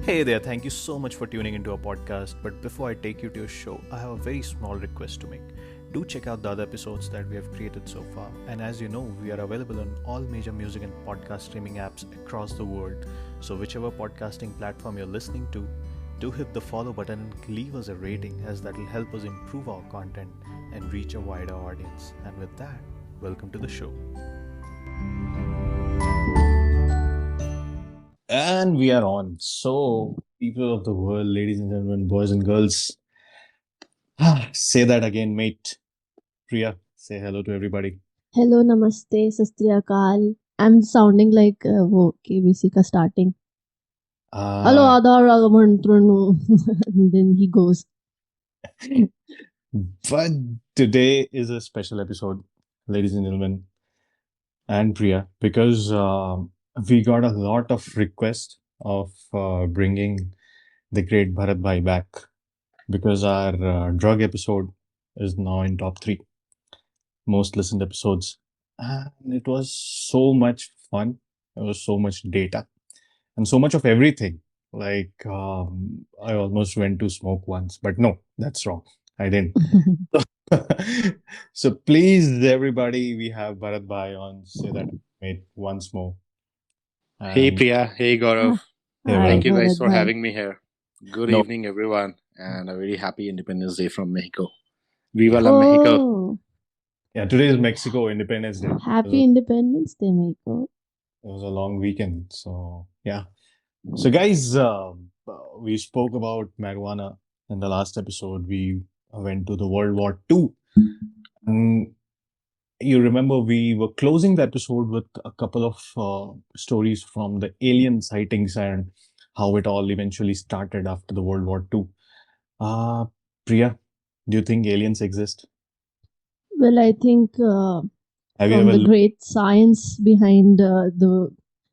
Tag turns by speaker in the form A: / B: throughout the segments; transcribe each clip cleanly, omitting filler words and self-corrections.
A: Hey there, thank you so much for tuning into our podcast. But before I take you to your show, I have a very small request to make. Do check out the other episodes that we have created so far. And as you know, we are available on all major music and podcast streaming apps across the world. So, whichever podcasting platform you're listening to, do hit the follow button and leave us a rating, as that will help us improve our content and reach a wider audience. And with that, welcome to the show. And we are on. So, people of the world, ladies and gentlemen, boys and girls, say that again, mate. Priya, say hello to everybody.
B: Hello, namaste, sastriyakal. I'm sounding like वो KBC का starting. Hello, Adar Agamantranu. Then he goes.
A: But today is a special episode, ladies and gentlemen, and Priya, because we got a lot of requests of bringing the great Bharat Bhai back, because our drug episode is now in top 3 most listened episodes. And it was so much fun. There was so much data and so much of everything. Like, I almost went to smoke once, but no, that's wrong. I didn't. So please, everybody, we have Bharat Bhai on Say That Mate once more.
C: Hey
A: And
C: Priya, hey Gaurav.
A: Hey,
B: Hi,
C: Thank you guys
B: Bharat
C: for
B: bhai.
C: having me here. Good
A: No.
C: evening, everyone, and a very happy Independence Day from Mexico. Viva la Mexico!
B: Oh,
A: yeah, today is Mexico Independence Day.
B: happy Independence Day, Mexico.
A: It was a long weekend. So, yeah. So, guys, we spoke about marijuana in the last episode. We went to the World War II. And you remember we were closing the episode with a couple of stories from the alien sightings and how it all eventually started after the World War II. Priya, do you think aliens exist?
B: Well, I think
A: Have you
B: from
A: ever
B: the great science behind the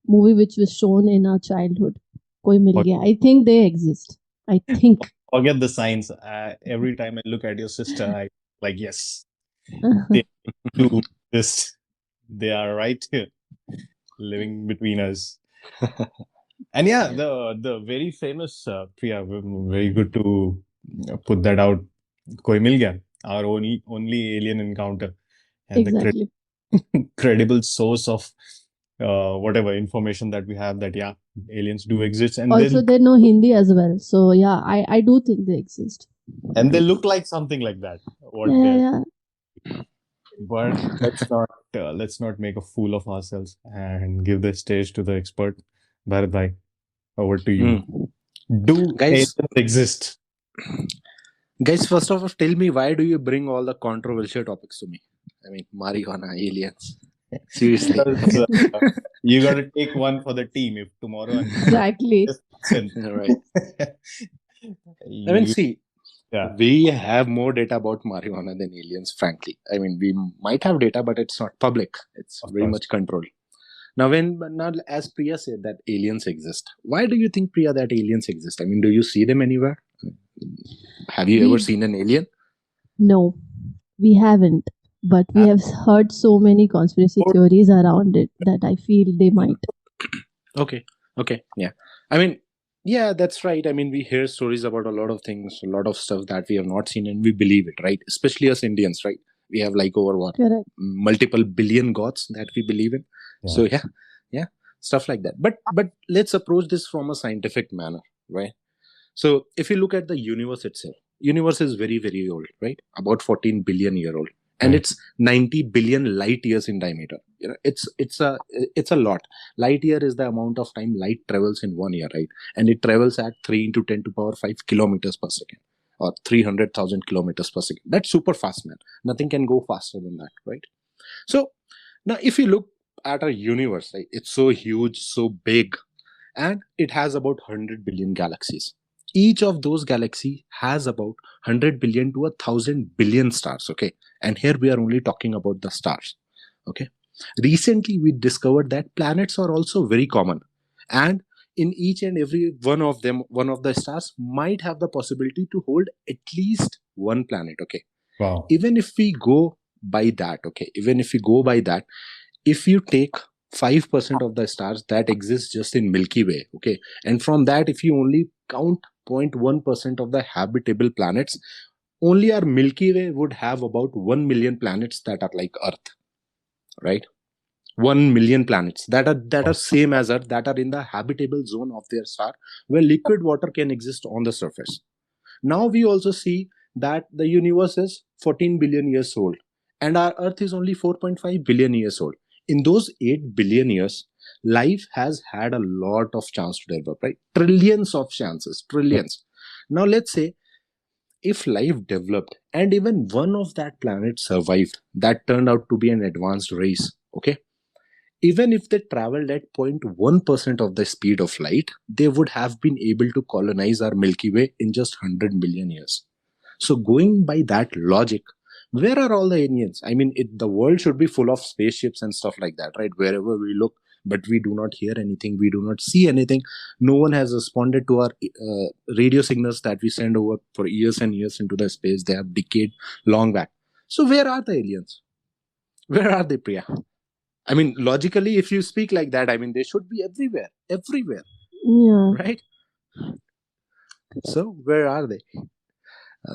B: movie which was shown in our childhood, Koi Mil
A: What-
B: Gaya, I think they exist. I think.
A: forget the science? Every time I look at your sister, I like, yes, they do this. They are right here, living between us. And yeah, the very famous Priya, very good to put that out. Koi Mil Gaya, our only alien encounter, and
B: Exactly.
A: the credible source of whatever information that we have, that yeah, aliens do exist, and
B: Also, they know Hindi as well. So, yeah, I do think they exist.
A: they look like something like that. What
B: Yeah,
A: they're
B: yeah.
A: But let's not make a fool of ourselves and give the stage to the expert. Bharat Bhai, over to you. Do
C: Guys-
A: aliens exist?
C: Guys, first of all, tell me, why do you bring all the controversial topics to me? I mean, marijuana, aliens. Seriously.
A: Because, you got to take one for the team. If tomorrow
B: Exactly.
C: Right. I mean, see,
A: yeah,
C: we have more data about marijuana than aliens, frankly. I mean, we might have data, but it's not public. It's
A: Of
C: very
A: course.
C: much controlled. Now, as Priya said that aliens exist, why do you think, Priya, that aliens exist? I mean, do you see them anywhere? Have you ever
B: We-
C: seen an alien?
B: No, we haven't. But we have heard so many conspiracy theories around it that I feel they might.
C: Okay. Yeah. I mean, yeah, that's right. I mean, we hear stories about a lot of things, a lot of stuff that we have not seen, and we believe it, right? Especially us Indians, right? We have like over what?
B: Correct.
C: Multiple billion gods that we believe in.
A: Yeah.
C: So yeah, stuff like that. But let's approach this from a scientific manner, right? So if you look at the universe itself, universe is very, very old, right? About 14 billion year old. And
A: Right.
C: it's 90 billion light years in diameter. You know, it's a lot. Light year is the amount of time light travels in 1 year, right? And it travels at 3 into 10 to power 5 kilometers per second, or 300,000 kilometers per second. That's super fast, man. Nothing can go faster than that, right? So now if you look at our universe, right, it's so huge, so big, and it has about 100 billion galaxies. Each of those galaxies has about 100 billion to 1,000 billion stars, okay? And here we are only talking about the stars, okay? Recently, we discovered that planets are also very common. And in each and every one of them, one of the stars might have the possibility to hold at least one planet, okay?
A: Wow.
C: Even if we go by that, okay? Even if we go by that, if you take 5% of the stars that exist just in Milky Way. Okay, and from that, if you only count 0.1% of the habitable planets, only our Milky Way would have about 1 million planets that are like Earth, right? 1 million planets that are same as Earth, that are in the habitable zone of their star, where liquid water can exist on the surface. Now we also see that the universe is 14 billion years old, and our Earth is only 4.5 billion years old. In those 8 billion years, life has had a lot of chance to develop, right? Trillions of chances, trillions. Now let's say if life developed and even one of that planet survived, that turned out to be an advanced race, okay? Even if they traveled at 0.1% of the speed of light, they would have been able to colonize our Milky Way in just 100 million years. So, going by that logic, where are all the aliens? I mean, the world should be full of spaceships and stuff like that, right? Wherever we look, but we do not hear anything, we do not see anything. No one has responded to our radio signals that we send over for years and years into the space. They have decayed long back. So, where are the aliens? Where are they, Priya? I mean, logically, if you speak like that, I mean, they should be everywhere,
B: Yeah.
C: right? So, where are they?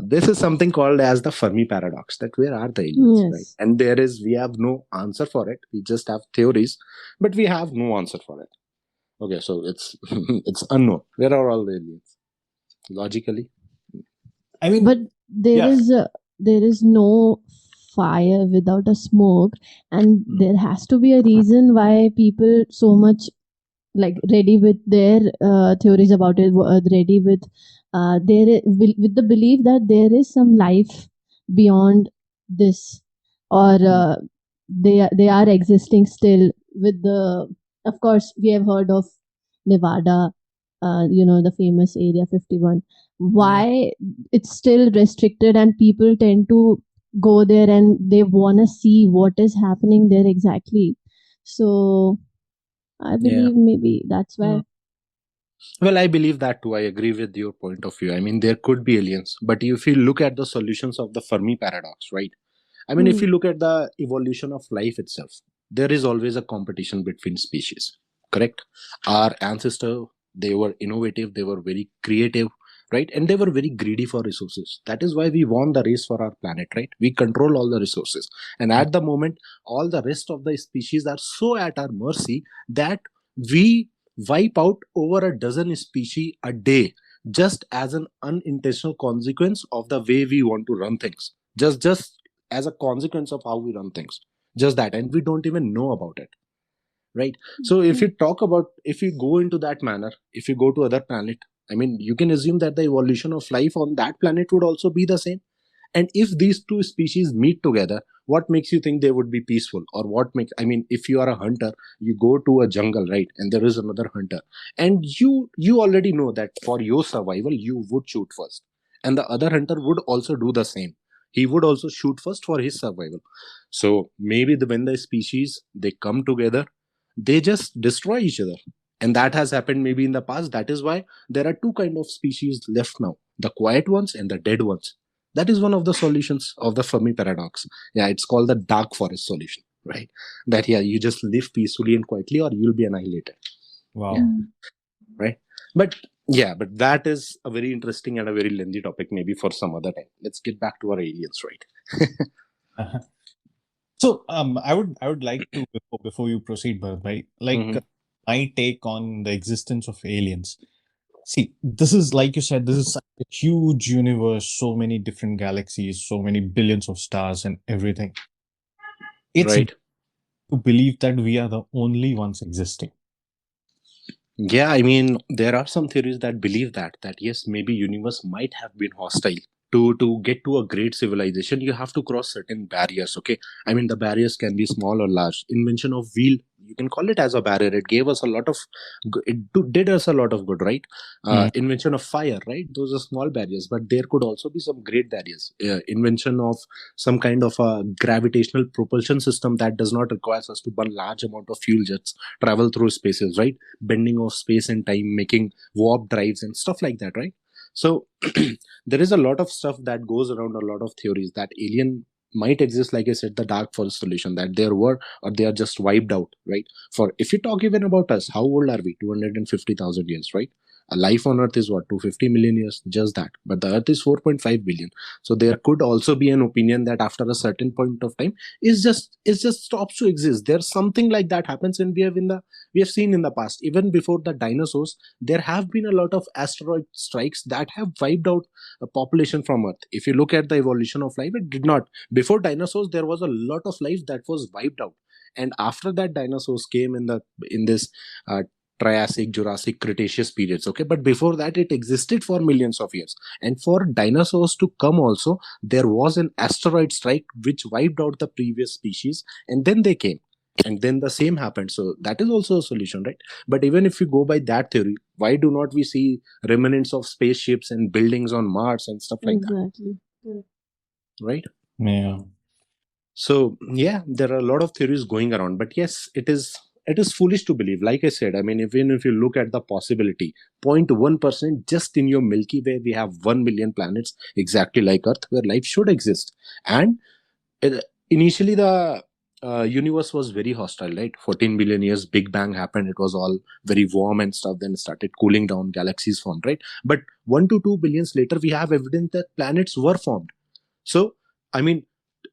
C: This is something called as the Fermi paradox. That where are the aliens,
B: Yes.
C: right? And we have no answer for it. We just have theories, but we have no answer for it. Okay, so it's it's unknown. Where are all the aliens? Logically,
A: I mean,
B: But there is no fire without a smoke, and there has to be a reason why people so much like ready with their theories about it, ready with with the belief that there is some life beyond this, or they are existing still. With the, of course, we have heard of Nevada, the famous Area 51. Why it's still restricted, and people tend to go there and they want to see what is happening there exactly. So I believe maybe that's why.
C: well, I believe that too. I agree with your point of view. I mean, there could be aliens, but if you look at the solutions of the Fermi paradox, right? I mean, if you look at the evolution of life itself, there is always a competition between species, correct? Our ancestors, they were innovative, they were very creative, right? And they were very greedy for resources. That is why we won the race for our planet, right? We control all the resources. And at the moment, all the rest of the species are so at our mercy that we wipe out over a dozen species a day, just as an unintentional consequence of the way we want to run things. Just as a consequence of how we run things, just that, and we don't even know about it, right? So if you talk about, if you go into that manner, if you go to other planet, I mean, you can assume that the evolution of life on that planet would also be the same. And if these two species meet together, what makes you think they would be peaceful? Or what makes, I mean, if you are a hunter, you go to a jungle, right, and there is another hunter, and you already know that for your survival you would shoot first, and the other hunter would also do the same. He would also shoot first for his survival. So maybe when the species they come together, they just destroy each other, and that has happened maybe in the past. That is why there are two kind of species left now: the quiet ones and the dead ones. That is one of the solutions of the Fermi paradox. Yeah, it's called the dark forest solution, right? That, yeah, you just live peacefully and quietly, or you'll be annihilated.
A: wow.
C: Yeah. Right? But yeah, but that is a very interesting and a very lengthy topic, maybe for some other time. Let's get back to our aliens, right?
A: Uh-huh. So, I would like to, before you proceed, Bharat bhai, like
C: Mhm.
A: my take on the existence of aliens. See, this is like you said, this is such a huge universe, so many different galaxies, so many billions of stars and everything. It's
C: Right.
A: to believe that we are the only ones existing.
C: Yeah, I mean, there are some theories that believe that yes, maybe universe might have been hostile. To get to a great civilization, you have to cross certain barriers. Okay, I mean, the barriers can be small or large. Invention of wheel, you can call it as a barrier. It gave us a lot of, did us a lot of good, right?
A: Mm.
C: Invention of fire, right? Those are small barriers, but there could also be some great barriers. Invention of some kind of a gravitational propulsion system that does not require us to burn large amount of fuel jets, travel through spaces, right? Bending of space and time, making warp drives and stuff like that, right? So there is a lot of stuff that goes around, a lot of theories that alien might exist, like I said, the dark forest solution, that there were, or they are just wiped out, right? For if you talk even about us, how old are we? 250,000 years, right? A life on earth is what, 250 million years, just that, but the earth is 4.5 billion. So there could also be an opinion that after a certain point of time it just stops to exist. There's something like that happens, and we have seen in the past, even before the dinosaurs, there have been a lot of asteroid strikes that have wiped out a population from earth. If you look at the evolution of life, it did not. Before dinosaurs, there was a lot of life that was wiped out, and after that, dinosaurs came in this uh, Triassic, Jurassic, Cretaceous periods. Okay, but before that, it existed for millions of years. And for dinosaurs to come, also there was an asteroid strike which wiped out the previous species, and then they came, and then the same happened. So that is also a solution, right? But even if you go by that theory, why do not we see remnants of spaceships and buildings on Mars and stuff like that,
B: Exactly. Correct.
C: right?
A: Yeah.
C: So yeah, there are a lot of theories going around, but yes, it is foolish to believe. Like I said, I mean, even if you look at the possibility, 0.1% just in your Milky Way, we have 1 million planets exactly like Earth where life should exist. And initially, the universe was very hostile, right? 14 billion years, Big Bang happened. It was all very warm and stuff. Then it started cooling down, galaxies formed, right? But 1 to 2 billions later, we have evidence that planets were formed. So, I mean,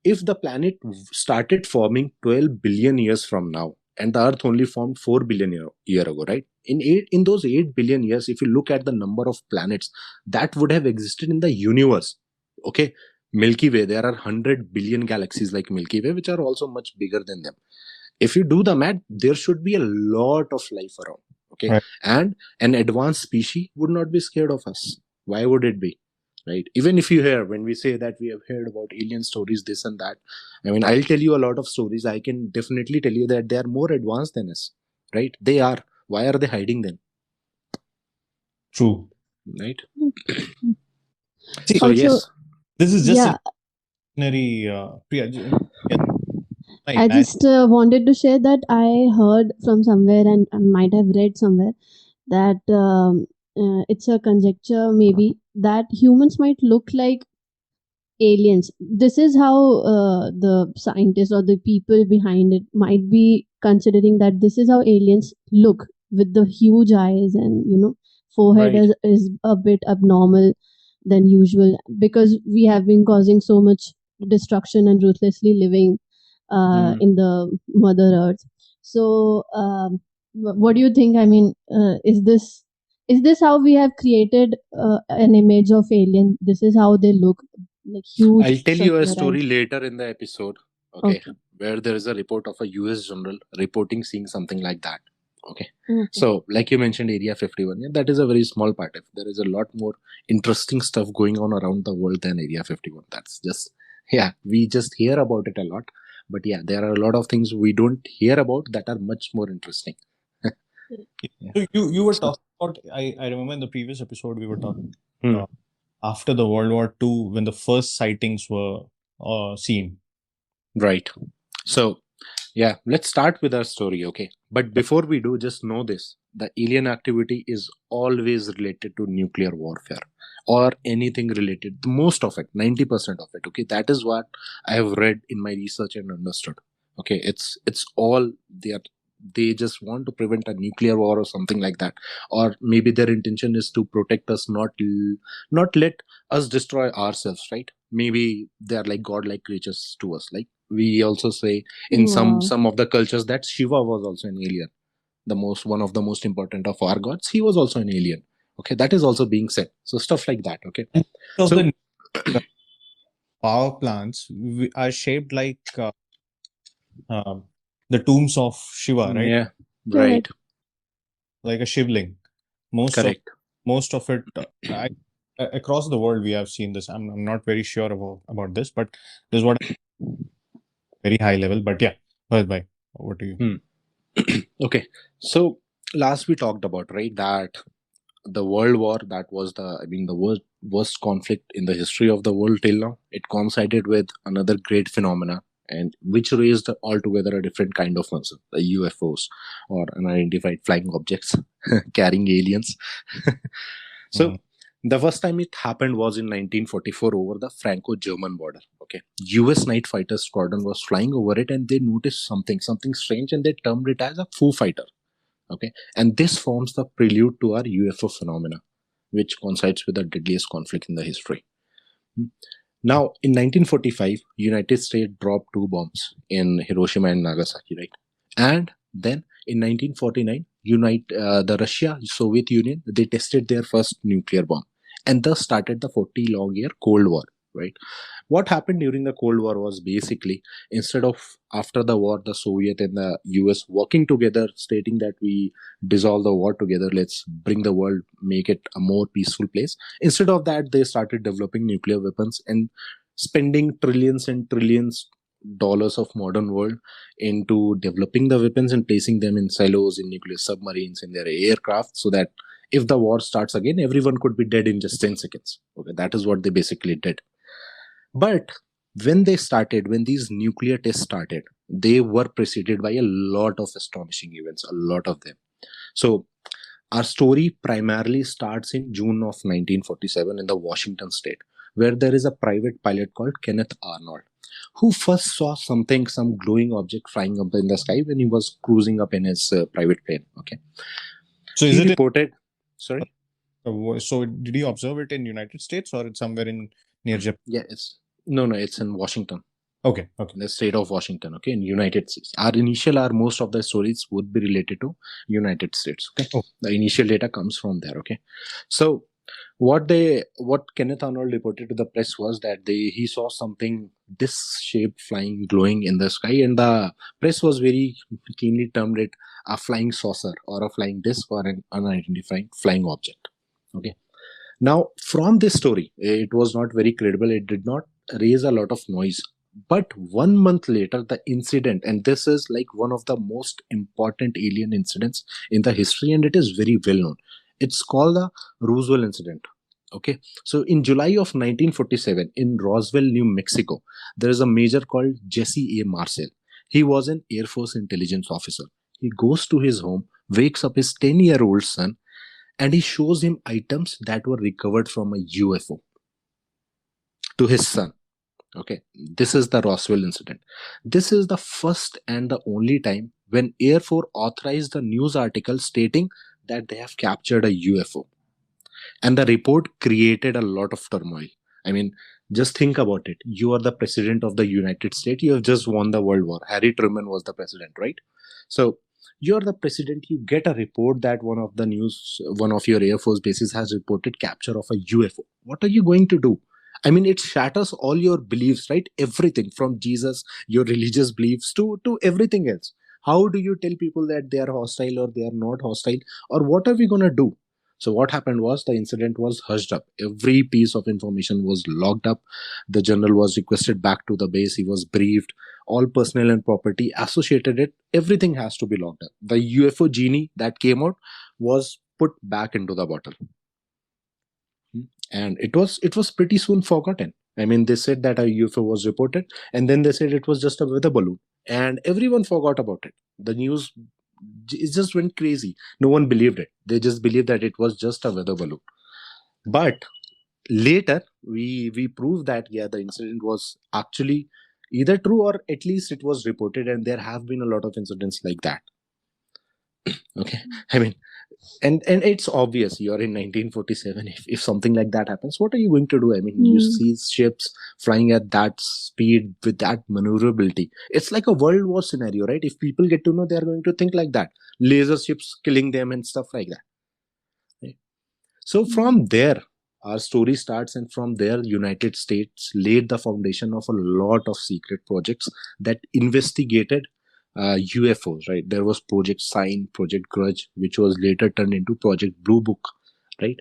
C: if the planet started forming 12 billion years from now, and the Earth only formed 4 billion year ago, right? In those 8 billion years, if you look at the number of planets that would have existed in the universe, okay, Milky Way, there are 100 billion galaxies like Milky Way, which are also much bigger than them. If you do the math, there should be a lot of life around, okay?
A: Right.
C: And an advanced species would not be scared of us. Why would it be? Right? Even if you hear, when we say that we have heard about alien stories, this and that, I mean, I'll tell you a lot of stories. I can definitely tell you that they are more advanced than us, right? They are. Why are they hiding then,
A: True.
C: right?
A: See,
C: So
B: Also,
C: yes.
A: this is just
B: yeah,
A: an ordinary Priya. Yes, I
B: I
A: imagine.
B: just wanted to share that I heard from somewhere and I might have read somewhere that it's a conjecture maybe that humans might look like aliens. This is how the scientists or the people behind it might be considering that this is how aliens look, with the huge eyes and forehead
C: Right.
B: is a bit abnormal than usual, because we have been causing so much destruction and ruthlessly living
C: Hmm.
B: in the mother earth. So what do you think? I mean, is this how we have created an image of alien? This is how they look, like huge
C: I'll tell you a
B: circular
C: story
B: eyes.
C: later in the episode, okay,
B: Okay.
C: where there is a report of a US general reporting seeing something like that. Okay.
B: Okay.
C: So, like you mentioned, Area 51, yeah, that is a very small part. If there is a lot more interesting stuff going on around the world than Area 51, that's just, yeah, we just hear about it a lot. But yeah, there are a lot of things we don't hear about that are much more interesting. Yeah.
A: So you were
C: So,
A: talking about. I remember in the previous episode we were talking
C: hmm,
A: uh, after the World War II when the first sightings were seen.
C: right. So, yeah, let's start with our story, okay? But before we do, just know this: the alien activity is always related to nuclear warfare or anything related. Most of it, 90% of it, okay? That is what I have read in my research and understood. Okay, it's all they just want to prevent a nuclear war or something like that, or maybe their intention is to protect us, not let us destroy ourselves, right? Maybe they are like godlike creatures to us. Like we also say in some
B: Wow.
C: some of the cultures that Shiva was also an alien, the most one of the most important of our gods. He was also an alien. Okay, that is also being said. So stuff like that. Okay,
A: And of
C: so
A: the power plants are shaped like um, the tombs of Shiva, right?
C: yeah, right,
B: Correct.
A: Like a shivling. Most of
C: correct.
A: most of it across the world we have seen this. I'm not very sure about this, but this is what very high level. But yeah, bye. Over to you.
C: Hmm. Okay, so last we talked about, right, that the world war, that was the, I mean, the worst conflict in the history of the world till now. It coincided with another great phenomena, and which raised altogether a different kind of concern, the UFOs, or unidentified flying objects carrying aliens.
A: Mm.
C: So the first time it happened was in 1944 over the Franco-German border. Okay, US night fighter squadron was flying over it, and they noticed something strange, and they termed it as a Foo Fighter. Okay, and this forms the prelude to our UFO phenomena, which coincides with the deadliest conflict in the history. Now, in 1945, United States dropped two bombs in Hiroshima and Nagasaki, right? And then in 1949, the Russia Soviet Union, they tested their first nuclear bomb, and thus started the 40 long year Cold War, right? What happened during the Cold War was basically, instead of after the war the Soviet and the US working together stating that we dissolve the war together, let's bring the world, make it a more peaceful place, instead of that they started developing nuclear weapons and spending trillions and trillions dollars of modern world into developing the weapons and placing them in silos, in nuclear submarines, in their aircraft, so that if the war starts again everyone could be dead in just 10 seconds. Okay, that is what they basically did. But when these nuclear tests started, they were preceded by a lot of astonishing events, a lot of them. So our story primarily starts in June of 1947 in the Washington state, where there is a private pilot called Kenneth Arnold, who first saw some glowing object flying up in the sky when he was cruising up in his private plane. Okay,
A: So
C: he
A: is it
C: reported. Sorry.
A: so did you observe it in United States or it's somewhere in near Japan?
C: Yeah, it's in Washington.
A: Okay.
C: In the state of Washington, okay, in United States. Most of the stories would be related to United States. Okay,
A: Oh.
C: The initial data comes from there. Okay, so what Kenneth Arnold reported to the press was that he saw something disc-shaped flying, glowing in the sky, and the press was very keenly termed it a flying saucer or a flying disc or an unidentified flying object. Okay. Now, from this story, it was not very credible. It did not raise a lot of noise. But 1 month later, the incident, and this is like one of the most important alien incidents in the history, and it is very well known. It's called the Roswell incident. Okay, so in July of 1947, in Roswell, New Mexico, there is a major called Jesse A. Marcel. He was an Air Force intelligence officer. He goes to his home, wakes up his 10-year-old son, and he shows him items that were recovered from a UFO to his son. Okay, this is the Roswell incident. This is the first and the only time when Air Force authorized a news article stating that they have captured a UFO. And the report created a lot of turmoil. I mean, just think about it. You are the president of the United States. You have just won the World War. Harry Truman was the president, right? So you're the president. You get a report that one of your Air Force bases has reported capture of a UFO. What are you going to do? I mean, it shatters all your beliefs, right? Everything from Jesus, your religious beliefs to everything else. How do you tell people that they are hostile or they are not hostile? Or what are we going to do? So what happened was the incident was hushed up. Every piece of information was locked up. The general was requested back to the base. He was briefed. All personnel and property associated it. Everything has to be locked up. The UFO genie that came out was put back into the bottle, and it was pretty soon forgotten. I mean, they said that a UFO was reported, and then they said it was just a weather balloon, and everyone forgot about it. The news, it just went crazy. No one believed it. They just believed that it was just a weather balloon. But later, we proved that yeah, the incident was actually either true or at least it was reported, and there have been a lot of incidents like that. Okay, I mean, and it's obvious you're in 1947. If something like that happens, what are you going to do? I mean, you see ships flying at that speed with that maneuverability. It's like a world war scenario, right? If people get to know, they're going to think like that. Laser ships killing them and stuff like that, right? So from there our story starts, and from there United States laid the foundation of a lot of secret projects that investigated UFOs, right? There was Project Sign, Project Grudge, which was later turned into Project Blue Book, right?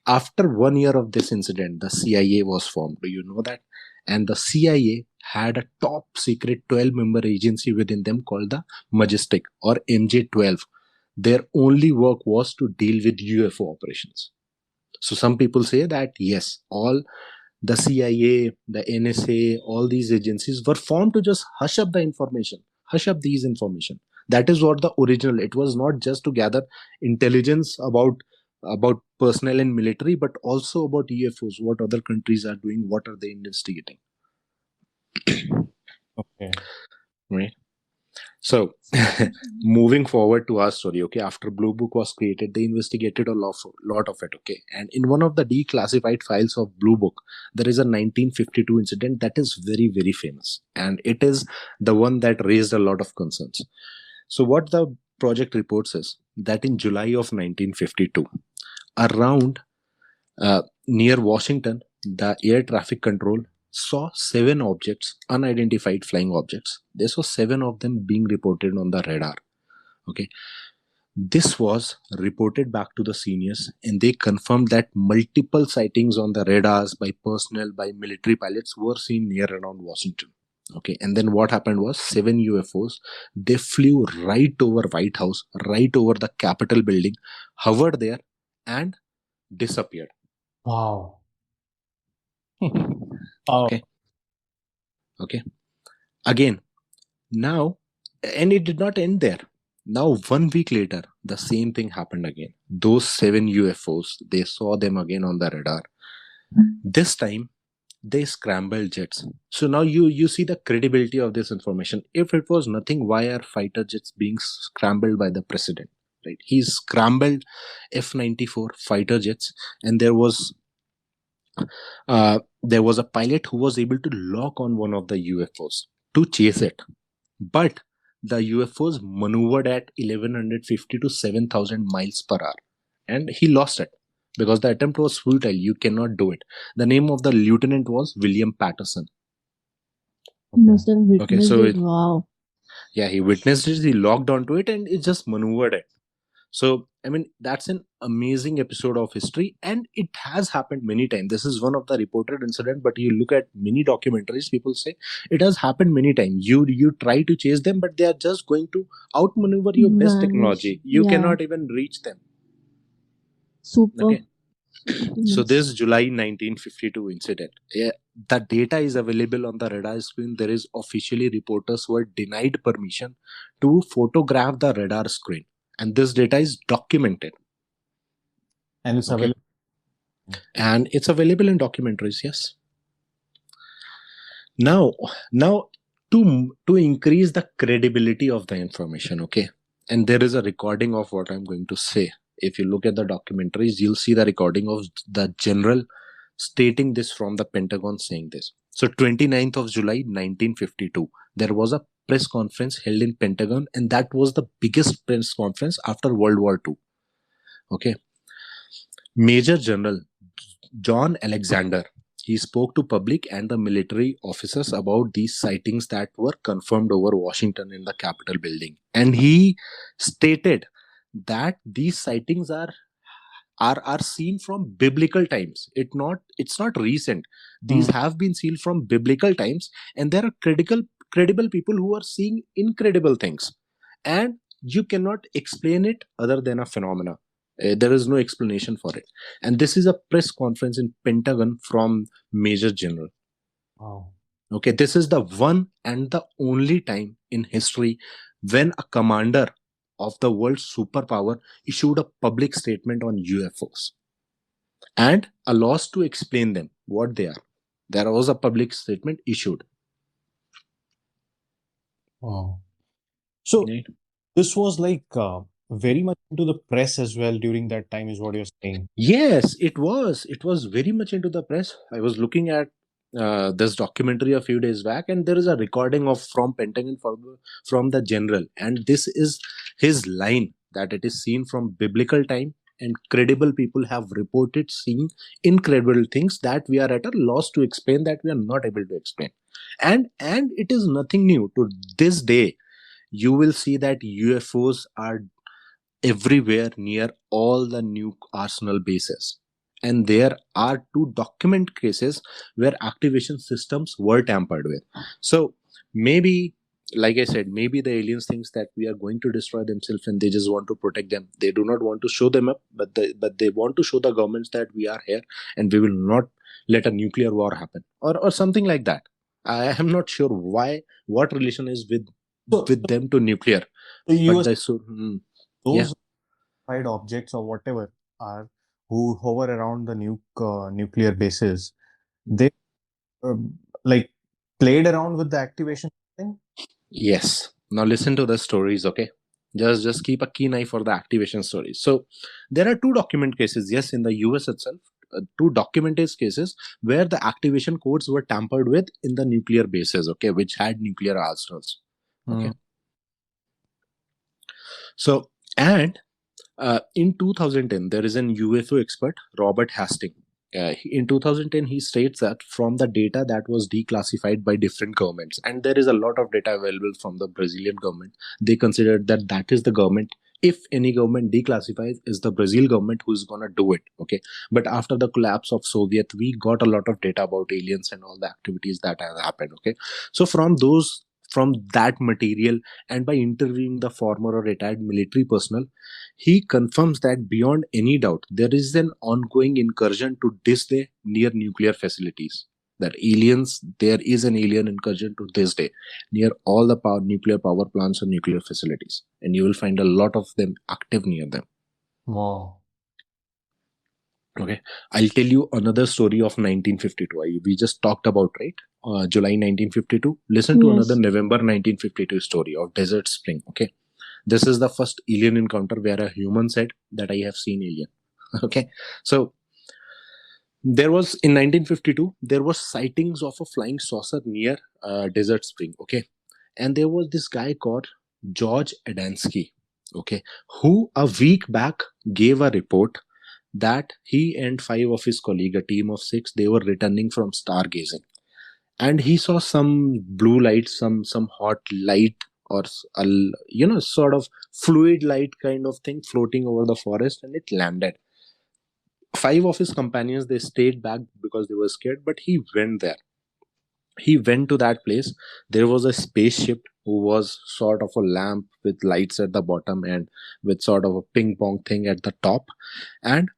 C: After 1 year of this incident, the CIA was formed. Do you know that? And the CIA had a top secret 12-member agency within them called the Majestic or MJ-12. Their only work was to deal with UFO operations. So some people say that yes, all the CIA, the NSA, all these agencies were formed to just hush up the information, hush up these information. That is what the original. It was not just to gather intelligence about personnel and military, but also about UFOs, what other countries are doing, what are they investigating.
A: Okay.
C: Right. So, moving forward to our story, okay, after Blue Book was created, they investigated a lot of it, okay. And in one of the declassified files of Blue Book, there is a 1952 incident that is very, very famous. And it is the one that raised a lot of concerns. So, what the project reports is that in July of 1952, around near Washington, the air traffic control saw 7 objects, unidentified flying objects. They saw 7 of them being reported on the radar. Okay, this was reported back to the seniors, and they confirmed that multiple sightings on the radars by personnel, by military pilots, were seen near around Washington. Okay, and then what happened was 7 UFOs. They flew right over White House, right over the Capitol building, hovered there, and disappeared.
A: Wow. Oh,
C: Okay, okay. Again, now, and it did not end there. Now, 1 week later, the same thing happened again. Those 7 UFOs, they saw them again on the radar. This time, they scrambled jets. So now you see the credibility of this information. If it was nothing, why are fighter jets being scrambled by the president? Right? He scrambled F-94 fighter jets, and there was a pilot who was able to lock on one of the UFOs to chase it. But the UFOs maneuvered at 1150 to 7000 miles per hour, and he lost it because the attempt was futile. You cannot do it. The name of the lieutenant was William Patterson.
B: Must have
C: Okay,
B: witnessed
C: so
B: it. Wow.
C: yeah, he witnessed it, he locked onto it, and it just maneuvered it. So, I mean, that's an amazing episode of history, and it has happened many times. This is one of the reported incident, but you look at many documentaries, people say it has happened many times. You try to chase them, but they are just going to outmaneuver your best
B: Vanish.
C: technology. You
B: Yeah.
C: cannot even reach them.
B: Super.
C: Okay. So
B: Yes.
C: this July 1952 incident, yeah, the data is available on the radar screen. There is officially reporters were denied permission to photograph the radar screen, and this data is documented.
A: and it's
C: Okay.
A: available.
C: And it's available in documentaries. Yes. Now, to increase the credibility of the information, okay, and there is a recording of what I'm going to say. If you look at the documentaries, you'll see the recording of the general stating this from the Pentagon, saying this. So 29th of July 1952, there was a press conference held in Pentagon, and that was the biggest press conference after World War II. Okay. Major General John Alexander, he spoke to public and the military officers about these sightings that were confirmed over Washington in the Capitol building. And he stated that these sightings are seen from biblical times. It's not recent. These have been seen from biblical times, and there are credible people who are seeing incredible things. And you cannot explain it other than a phenomena. There is no explanation for it. And this is a press conference in Pentagon from Major General.
A: Wow.
C: Okay, this is the one and the only time in history when a commander of the world's superpower issued a public statement on UFOs and a loss to explain them what they are. There was a public statement issued.
A: Wow. So
C: Right.
A: this was like very much into the press as well during that time, is what you're saying.
C: Yes, it was. It was very much into the press. I was looking at this documentary a few days back, and there is a recording of from Pentagon from the general, and this is his line that it is seen from biblical time, and credible people have reported seeing incredible things that we are at a loss to explain, that we are not able to explain, and it is nothing new to this day. You will see that UFOs are everywhere near all the nuke arsenal bases. And there are 2 document cases where activation systems were tampered with. So maybe, like I said, maybe the aliens thinks that we are going to destroy themselves and they just want to protect them. They do not want to show them up, but they want to show the governments that we are here and we will not let a nuclear war happen, or something like that. I am not sure why, what relation is
A: So,
C: with them to nuclear,
A: so you
C: but
A: were
C: yeah.
A: those side objects or whatever are who hover around the nuclear bases, they like played around with the activation thing?
C: Yes. Now listen to the stories, okay? Just keep a keen eye for the activation stories. So there are two document cases, yes, in the US itself, two documented cases where the activation codes were tampered with in the nuclear bases, okay, which had nuclear arsenals. Okay. So, and in 2010, there is an UFO expert, Robert Hastings. In 2010, he states that from the data that was declassified by different governments, and there is a lot of data available from the Brazilian government, they considered that that is the government. If any government declassifies, is the Brazil government who's gonna do it. Okay, but after the collapse of Soviet, we got a lot of data about aliens and all the activities that have happened. Okay, so from that material and by interviewing the former or retired military personnel, he confirms that beyond any doubt, there is an ongoing incursion to this day near nuclear facilities. That aliens, there is an alien incursion to this day near all the nuclear power plants and nuclear facilities. And you will find a lot of them active near them.
A: Wow.
C: Okay. I'll tell you another story of 1952. We just talked about, right? July 1952. Listen to another
B: Yes.
C: November 1952 story of Desert Spring. Okay. This is the first alien encounter where a human said that I have seen alien. Okay. So there was in 1952, there was sightings of a flying saucer near Desert Spring. Okay. And there was this guy called George Adamski. Okay. Who a week back gave a report that he and five of his colleagues, a team of six, they were returning from stargazing, and he saw some blue light, some hot light, or sort of fluid light kind of thing floating over the forest, and it landed. Five of his companions, they stayed back because they were scared, but he went there. He went to that place. There was a spaceship who was sort of a lamp with lights at the bottom and with sort of a ping pong thing at the top, and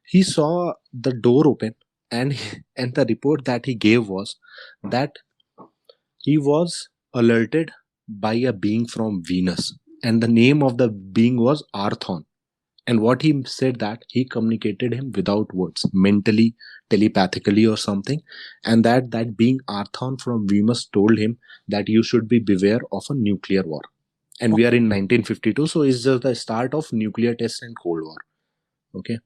C: he saw the door open, and and the report that he gave was that he was alerted by a being from Venus, and the name of the being was Arthon. And what he said that he communicated him without words, mentally, telepathically, or something, and that being Arthon from Venus told him that you should be beware of a nuclear war. And we are in 1952, so it's just the start of nuclear test and Cold War. Okay.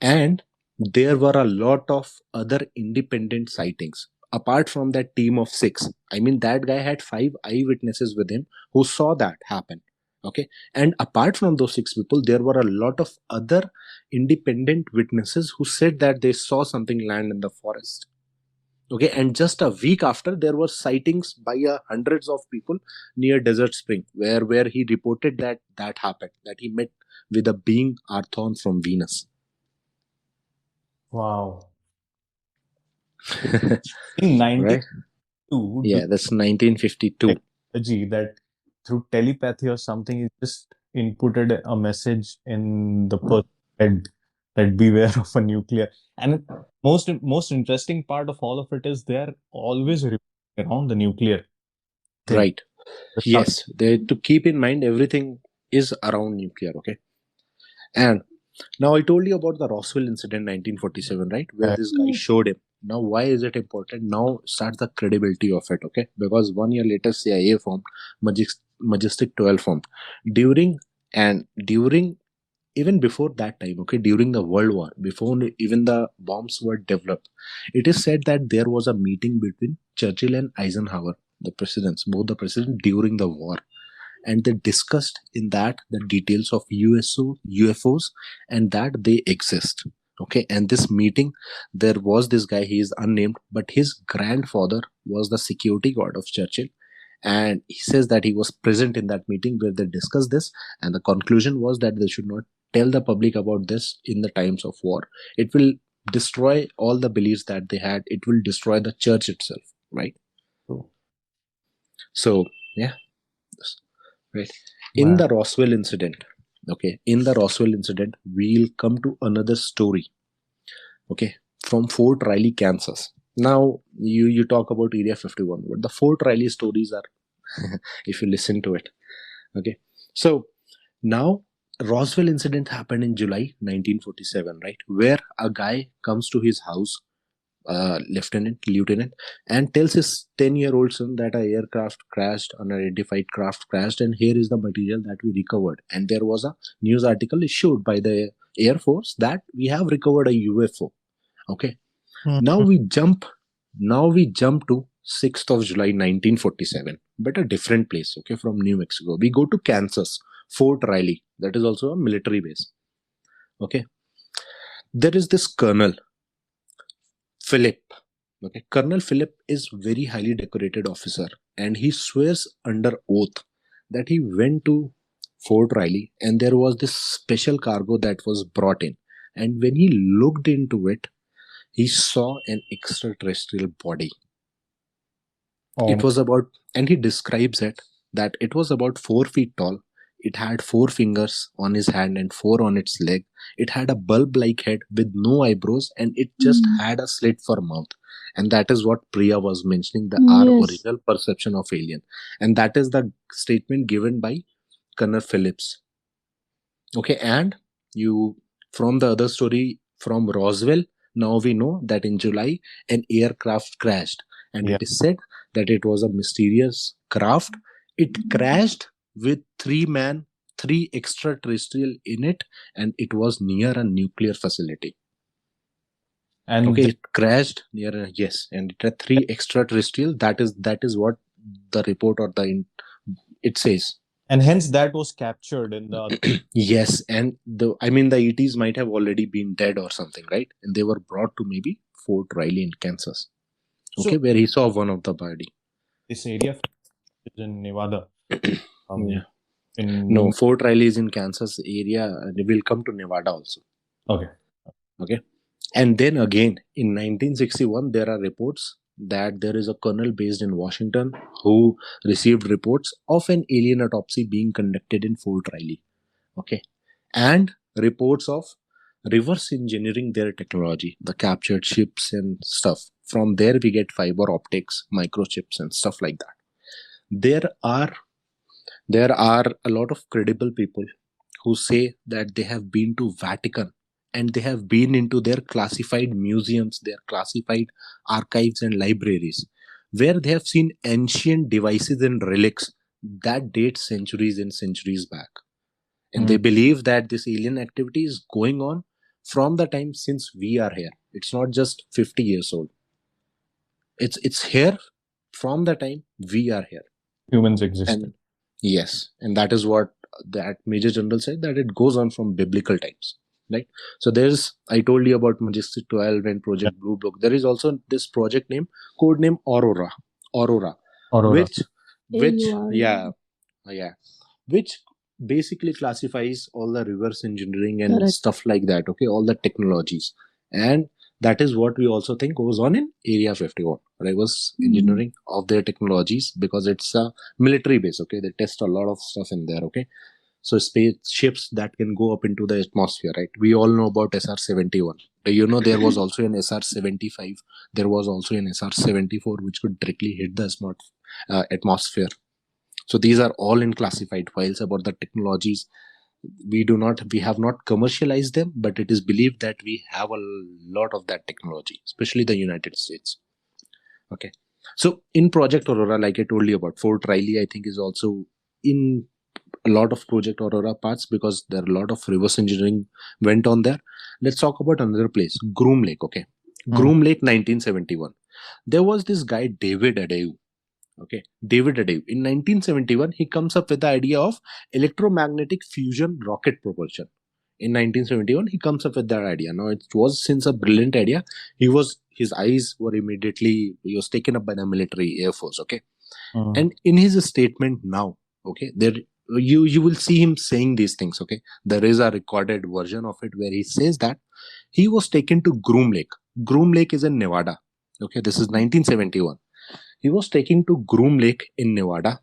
C: And there were a lot of other independent sightings apart from that team of six. I mean, that guy had five eyewitnesses with him who saw that happen. Okay. And apart from those six people, there were a lot of other independent witnesses who said that they saw something land in the forest. Okay. And just a week after, there were sightings by hundreds of people near Desert Spring, where he reported that happened, that he met with a being Arthon from Venus.
A: Wow. In
C: Right?
A: 1952,
C: Yeah, that's 1952.
A: technology that through telepathy or something, he just inputted a message in the person's head that beware of a nuclear. And most interesting part of all of it is they're always around the nuclear thing.
C: Right.
A: The
C: Yes, they to keep in mind everything is around nuclear. Okay. And now I told you about the Roswell incident 1947, right? Where this guy
B: Yes.
C: showed him. Now, why is it important? Now starts the credibility of it, okay? Because 1 year later, CIA formed, Majestic 12 formed. During even before that time, okay, during the World War, before even the bombs were developed, it is said that there was a meeting between Churchill and Eisenhower, the presidents, both the presidents during the war, and they discussed in that the details of UFOs and that they exist. Okay, and this meeting, there was this guy, he is unnamed, but his grandfather was the security guard of Churchill, and he says that he was present in that meeting where they discussed this, and the conclusion was that they should not tell the public about this in the times of war. It will destroy all the beliefs that they had. It will destroy the church itself, right? So yeah, right. In the Roswell incident, okay, in the Roswell incident, we'll come to another story, okay, from Fort Riley, Kansas. Now you talk about Area 51, but the Fort Riley stories are if you listen to it. Okay. So now Roswell incident happened in July 1947, right? Where a guy comes to his house lieutenant, and tells his 10-year-old son that a aircraft crashed, unidentified craft crashed, and here is the material that we recovered. And there was a news article issued by the Air Force that we have recovered a UFO. Okay. Now we jump. Now we jump to 6th of July 1947, but a different place. Okay, from New Mexico, we go to Kansas, Fort Riley. That is also a military base. Okay, there is this Colonel Philip. Okay, Colonel Philip is very highly decorated officer, and he swears under oath that he went to Fort Riley and there was this special cargo that was brought in. And when he looked into it, he saw an extraterrestrial body. It was about, and he describes it that it was about 4 feet tall. It had 4 fingers on his hand and 4 on its leg. It had a bulb-like head with no eyebrows, and it just had a slit for mouth. And that is what Priya was mentioning, our original perception of alien. And that is the statement given by Colonel Phillips. Okay, and from the other story from Roswell, now we know that in July an aircraft crashed, and it is said that it was a mysterious craft. It crashed with 3 extraterrestrial in it, and it was near a nuclear facility. And okay, it crashed near and it had 3 extraterrestrial. That is what the report or it says.
A: And hence that was captured in the
C: yes, and the ETs might have already been dead or something, right? And they were brought to maybe Fort Riley in Kansas. Okay, where he saw one of the body.
A: This area is in Nevada.
C: No, Fort Riley is in Kansas area, and we'll come to Nevada also. Okay. And then again, in 1961, there are reports that there is a colonel based in Washington who received reports of an alien autopsy being conducted in Fort Riley. Okay. And reports of reverse engineering their technology, the captured ships and stuff. From there, we get fiber optics, microchips, and stuff like that. There are a lot of credible people who say that they have been to Vatican and they have been into their classified museums, their classified archives and libraries, where they have seen ancient devices and relics that date centuries and centuries back. And they believe that this alien activity is going on from the time since we are here. It's not just 50 years old. It's here from the time we are here.
A: Humans existed.
C: And yes, and that is what that Major General said, that it goes on from biblical times, right? So I told you about Majestic 12 and Project Blue Book. There is also this project name, code name Aurora, which basically classifies all the reverse engineering and stuff like that. Okay, all the technologies, and that is what we also think goes on in Area 51, reverse engineering of their technologies, because it's a military base. Okay, they test a lot of stuff in there. Okay, so spaceships that can go up into the atmosphere, right? We all know about SR-71. You know, there was also an SR-75. There was also an SR-74, which could directly hit the atmosphere. So these are all in classified files about the technologies. We have not commercialized them, but it is believed that we have a lot of that technology, especially the United States. Okay. So in Project Aurora, like I told you about, Fort Riley, I think, is also in a lot of Project Aurora parts, because there are a lot of reverse engineering went on there. Let's talk about another place, Groom Lake. Okay. Groom Lake, 1971. There was this guy, David Adeu. Okay, David Adeu. In 1971, he comes up with the idea of electromagnetic fusion rocket propulsion. In 1971, he comes up with that idea. Now, it was since a brilliant idea. He was taken up by the military Air Force. Okay, and in his statement now, okay, there you will see him saying these things. Okay, there is a recorded version of it where he says that he was taken to Groom Lake. Groom Lake is in Nevada. Okay, this is 1971. He was taken to Groom Lake in Nevada,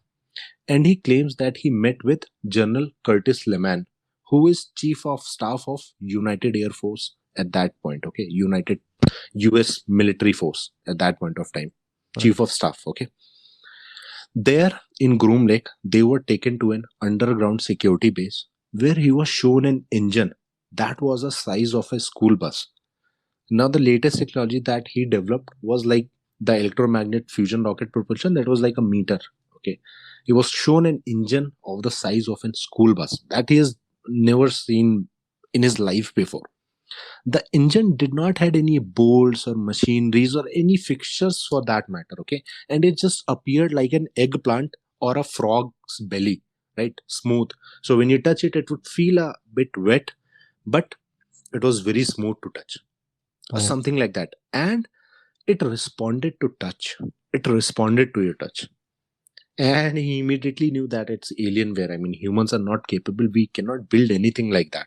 C: and he claims that he met with General Curtis LeMay, who is Chief of Staff of United Air Force at that point. Okay, United US military force at that point of time. Right. Chief of Staff. Okay. There in Groom Lake, they were taken to an underground security base where he was shown an engine that was the size of a school bus. Now the latest technology that he developed was like the electromagnet fusion rocket propulsion, that was like a meter. Okay, he was shown an engine of the size of a school bus that he has never seen in his life before. The engine did not had any bolts or machineries or any fixtures for that matter. Okay, and it just appeared like an eggplant or a frog's belly, right? Smooth. So when you touch it, it would feel a bit wet, but it was very smooth to touch, or
A: Mm.
C: something like that. And it responded to touch. It responded to your touch. And he immediately knew that it's alienware. I mean, humans are not capable. We cannot build anything like that.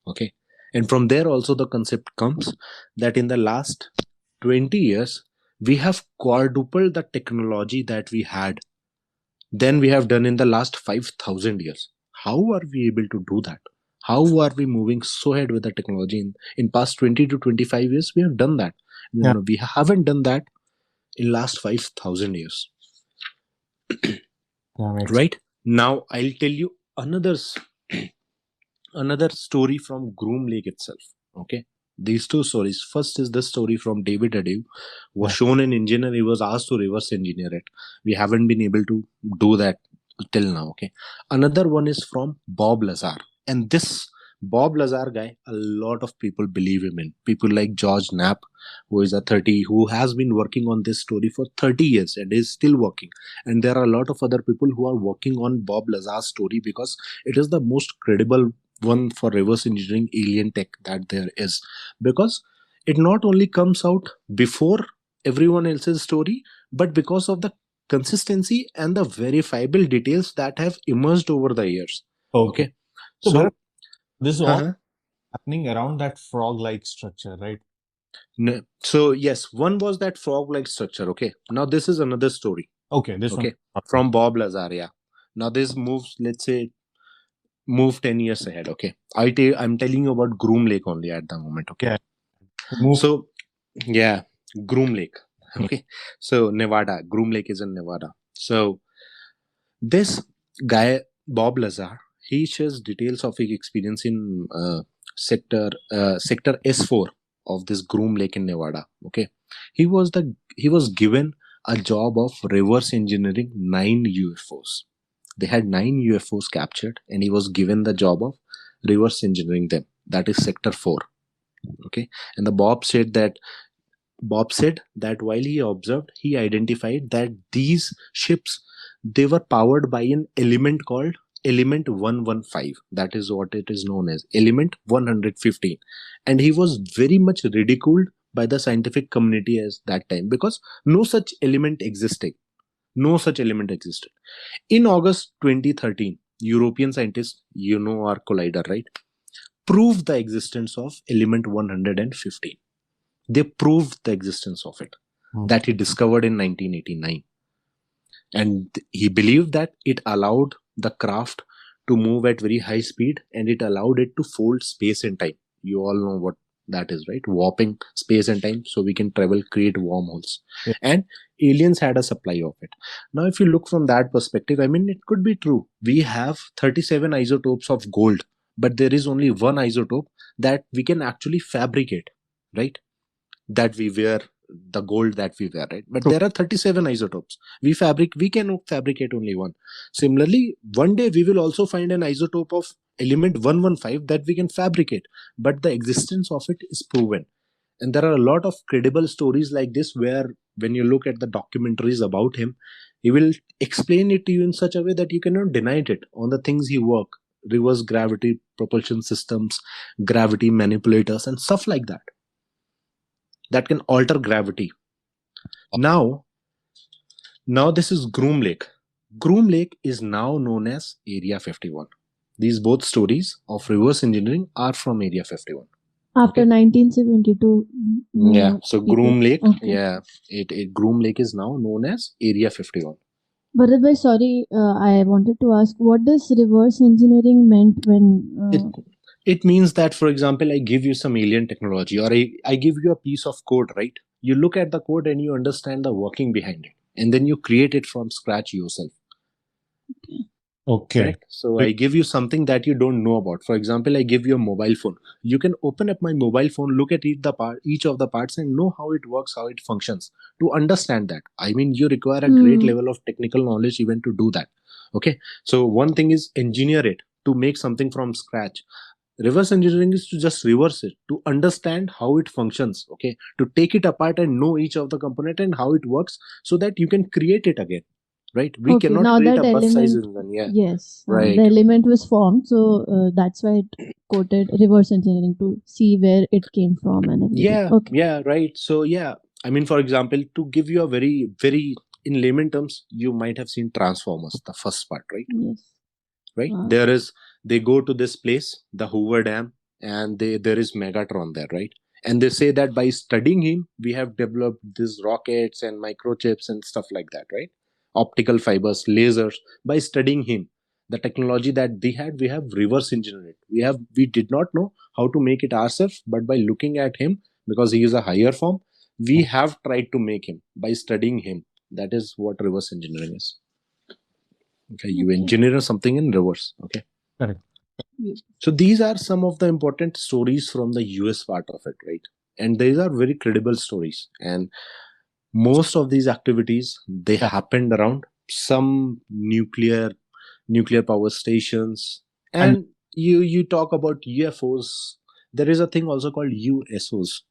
C: Okay. And from there also the concept comes that in the last 20 years, we have quadrupled the technology that we had than we have done in the last 5,000 years. How are we able to do that? How are we moving so ahead with the technology? In past 20 to 25 years, we have done that.
A: Yeah,
C: We haven't done that in last 5,000 years.
A: that makes
C: Right? Now, I'll tell you another story from Groom Lake itself. Okay, these two stories. First is the story from David Adu, who was
A: yeah.
C: shown an engineer. He was asked to reverse engineer it. We haven't been able to do that till now. Okay, another one is from Bob Lazar, and this Bob Lazar guy, a lot of people believe him in. People like George Knapp, who is a 30, who has been working on this story for 30 years and is still working. And there are a lot of other people who are working on Bob Lazar's story because it is the most credible one for reverse engineering alien tech that there is, because it not only comes out before everyone else's story, but because of the consistency and the verifiable details that have emerged over the years.
A: Okay.
C: Okay,
A: So, Bharat,
C: so
A: this is all
C: uh-huh.
A: happening around that frog-like structure, right?
C: So yes, one was that frog like structure. Okay, now this is another story.
A: Okay, this one.
C: Okay, from Bob Lazaria. Now this moves, let's say, move 10 years ahead. Okay, I'm telling you about Groom Lake only at the moment. Okay,
A: Yeah. Move.
C: so yeah, Groom Lake. Okay, so Nevada, Groom Lake is in Nevada. So this guy Bob Lazar, he shares details of his experience in sector S4 of this Groom Lake in Nevada. Okay, he was given a job of reverse engineering 9 UFOs. They had 9 UFOs captured, and he was given the job of reverse engineering them. That is sector 4. Okay, and the Bob said that while he observed, he identified that these ships, they were powered by an element called element 115. That is what it is known as, element 115. And he was very much ridiculed by the scientific community as that time, because no such element existed. No such element existed. In August 2013, European scientists, our collider, right, proved the existence of element 115. They proved the existence of it,
A: Hmm.
C: that he discovered in 1989. And he believed that it allowed the craft to move at very high speed, and it allowed it to fold space and time. You all know what that is, right? Warping space and time so we can travel, create wormholes.
A: Yeah.
C: And aliens had a supply of it. Now, if you look from that perspective, I mean, it could be true. We have 37 isotopes of gold, but there is only one isotope that we can actually fabricate, right? That we wear, the gold that we wear, right? But
A: True.
C: there are 37 isotopes. We can fabricate only one. Similarly, one day we will also find an isotope of element 115 that we can fabricate, but the existence of it is proven. And there are a lot of credible stories like this, where when you look at the documentaries about him, he will explain it to you in such a way that you cannot deny it on the things he work: reverse gravity propulsion systems, gravity manipulators, and stuff like that, that can alter gravity. Now, this is Groom Lake. Groom Lake is now known as Area 51. These both stories of reverse engineering are from Area 51.
B: After
C: Okay.
B: 1972.
C: Yeah. So Groom Lake,
B: Okay.
C: yeah, Groom Lake is now known as Area 51.
B: Bharat bhai, sorry, I wanted to ask, what does reverse engineering meant when?
C: It means that, for example, I give you some alien technology, or I give you a piece of code, right? You look at the code and you understand the working behind it, and then you create it from scratch yourself.
A: Okay.
C: Correct. So I give you something that you don't know about. For example, I give you a mobile phone. You can open up my mobile phone, look at each of the parts, and know how it works, how it functions. To understand that, I mean, you require a great
B: Hmm.
C: level of technical knowledge even to do that. Okay. So one thing is engineer it to make something from scratch. Reverse engineering is to just reverse it, to understand how it functions. Okay. To take it apart and know each of the component and how it works, so that you can create it again. Right. We
B: Okay,
C: cannot
B: now
C: create
B: that
C: a bus size
B: element,
C: engine. Yeah.
B: yes, the
C: Right.
B: element was formed, so that's why it quoted reverse engineering to see where it came from and everything. Okay.
C: Yeah, right. So yeah, I mean, for example, to give you a very in layman terms, you might have seen Transformers, the first part, right?
B: Yes.
C: Right.
B: Uh,
C: They go to this place, the Hoover Dam, and there is Megatron there, right? And they say that by studying him, we have developed these rockets and microchips and stuff like that, right? Optical fibers, lasers. By studying him, the technology that they had, we have reverse engineered it. We did not know how to make it ourselves, but by looking at him, because he is a higher form, we have tried to make him by studying him. That is what reverse engineering is. Okay, you
B: okay.
C: engineer something in reverse. Okay.
A: Correct.
C: So these are some of the important stories from the US part of it, right? And these are very credible stories. And most of these activities, they
A: Yeah.
C: happened around some nuclear power stations.
A: And
C: And you talk about UFOs. There is a thing also called USOs,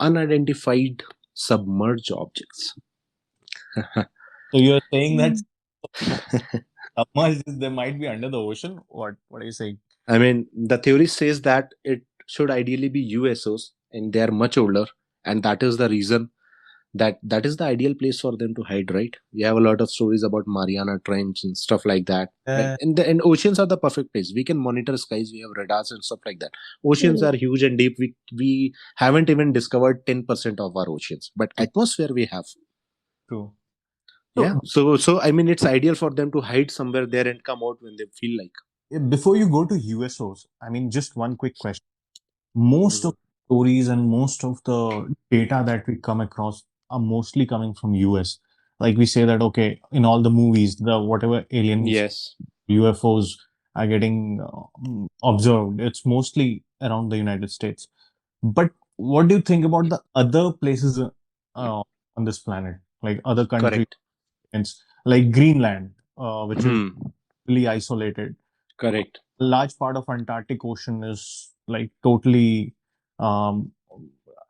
C: unidentified submerged objects.
A: so you're saying that
B: Mm.
A: submerged, they might be under the ocean? What are you saying?
C: I mean, the theory says that it should ideally be USOs, and they are much older, and that is the reason that is the ideal place for them to hide. Right? We have a lot of stories about Mariana Trench and stuff like that. Right?
A: Uh,
C: And oceans are the perfect place. We can monitor skies. We have radars and stuff like that. Oceans are
B: Correct.
C: huge and deep. We haven't even discovered 10% of our oceans, but atmosphere we have.
A: true.
C: Yeah.
A: So
C: So I mean, it's ideal for them to hide somewhere there and come out when they feel like.
A: before you go to USOs, I mean, just one quick question. Most of
C: Mhm.
A: the stories and most of the data that we come across are mostly coming from US. Like we say that, okay, in all the movies, the whatever aliens,
C: Yes.
A: UFOs are getting observed, it's mostly around the United States. But what do you think about the other places on this planet, like other countries,
C: Correct.
A: like Greenland, which is
C: Hmm.
A: really isolated?
C: Correct.
A: A large part of Antarctic Ocean is like totally, um,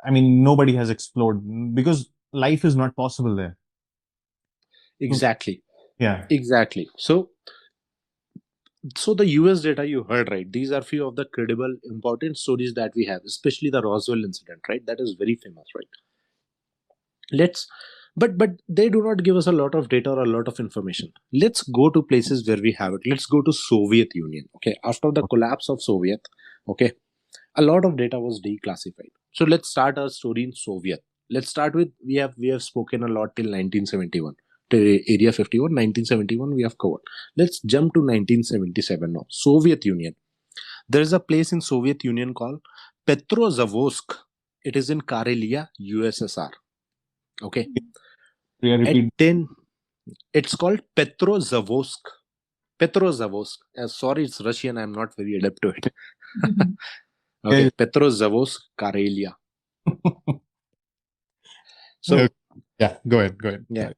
A: I mean, nobody has explored because life is not possible there. So,
C: Exactly.
A: yeah.
C: Exactly. So the US data you heard, right? These are few of the credible, important stories that we have, especially the Roswell incident, right? That is very famous, right? Let's, but they do not give us a lot of data or a lot of information. Let's go to places where we have it. Let's go to Soviet Union. Okay, after the collapse of Soviet, okay, a lot of data was declassified. So let's start our story in Soviet. Let's start with we have spoken a lot till 1971. Till Area 51, 1971 we have covered. Let's jump to 1977 now. Soviet Union. There is a place in Soviet Union called Petrozavodsk. It is in Karelia, USSR. Okay.
A: Priya,
C: At
A: repeat.
C: 10, it's called Petrozavodsk. Petrozavodsk. Sorry, it's Russian. I'm not very adept to it. Okay,
A: Yeah.
C: Petrozavodsk, Karelia.
A: Okay.
C: So
A: Yeah, go ahead. Go ahead.
C: yeah.
A: Sorry.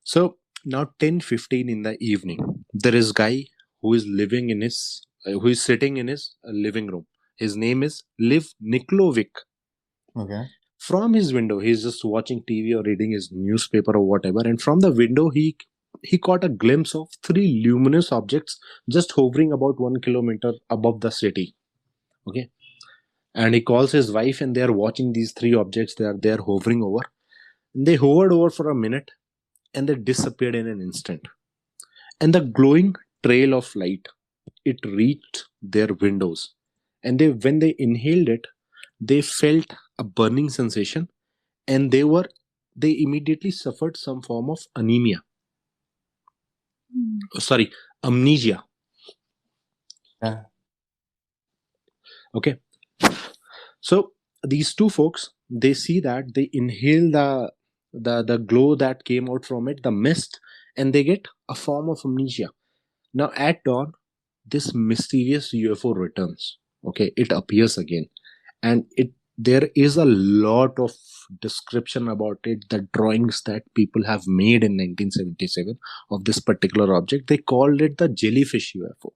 C: So now 10:15 in the evening, there is guy who is living in his who is sitting in his living room. His name is Liv Niklovic.
A: Okay.
C: From his window, he's just watching TV or reading his newspaper or whatever, and from the window he caught a glimpse of three luminous objects just hovering about 1 kilometer above the city. Okay. And he calls his wife and they are watching these three objects. They are hovering over. They hovered over for a minute and they disappeared in an instant. And the glowing trail of light, it reached their windows. And when they inhaled it, they felt a burning sensation, and they immediately suffered some form of anemia.
B: Mm.
C: Sorry, amnesia.
A: Yeah.
C: Okay. So these two folks, they see that they inhale the glow that came out from it, the mist, and they get a form of amnesia. Now at dawn, this mysterious UFO returns. Okay, it appears again, and it there is a lot of description about it. The drawings that people have made in 1977 of this particular object, they called it the jellyfish UFO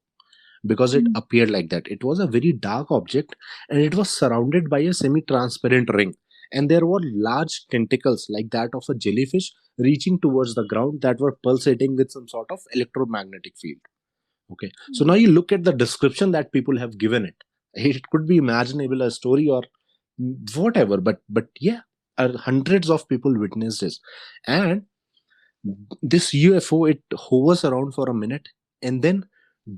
C: because it
B: Mm.
C: appeared like that. It was a very dark object, and it was surrounded by a semi-transparent ring, and there were large tentacles like that of a jellyfish reaching towards the ground that were pulsating with some sort of electromagnetic field. Okay, so now you look at the description that people have given it. It could be imaginable, a story or whatever, but yeah, hundreds of people witnessed this. And this UFO, it hovers around for a minute and then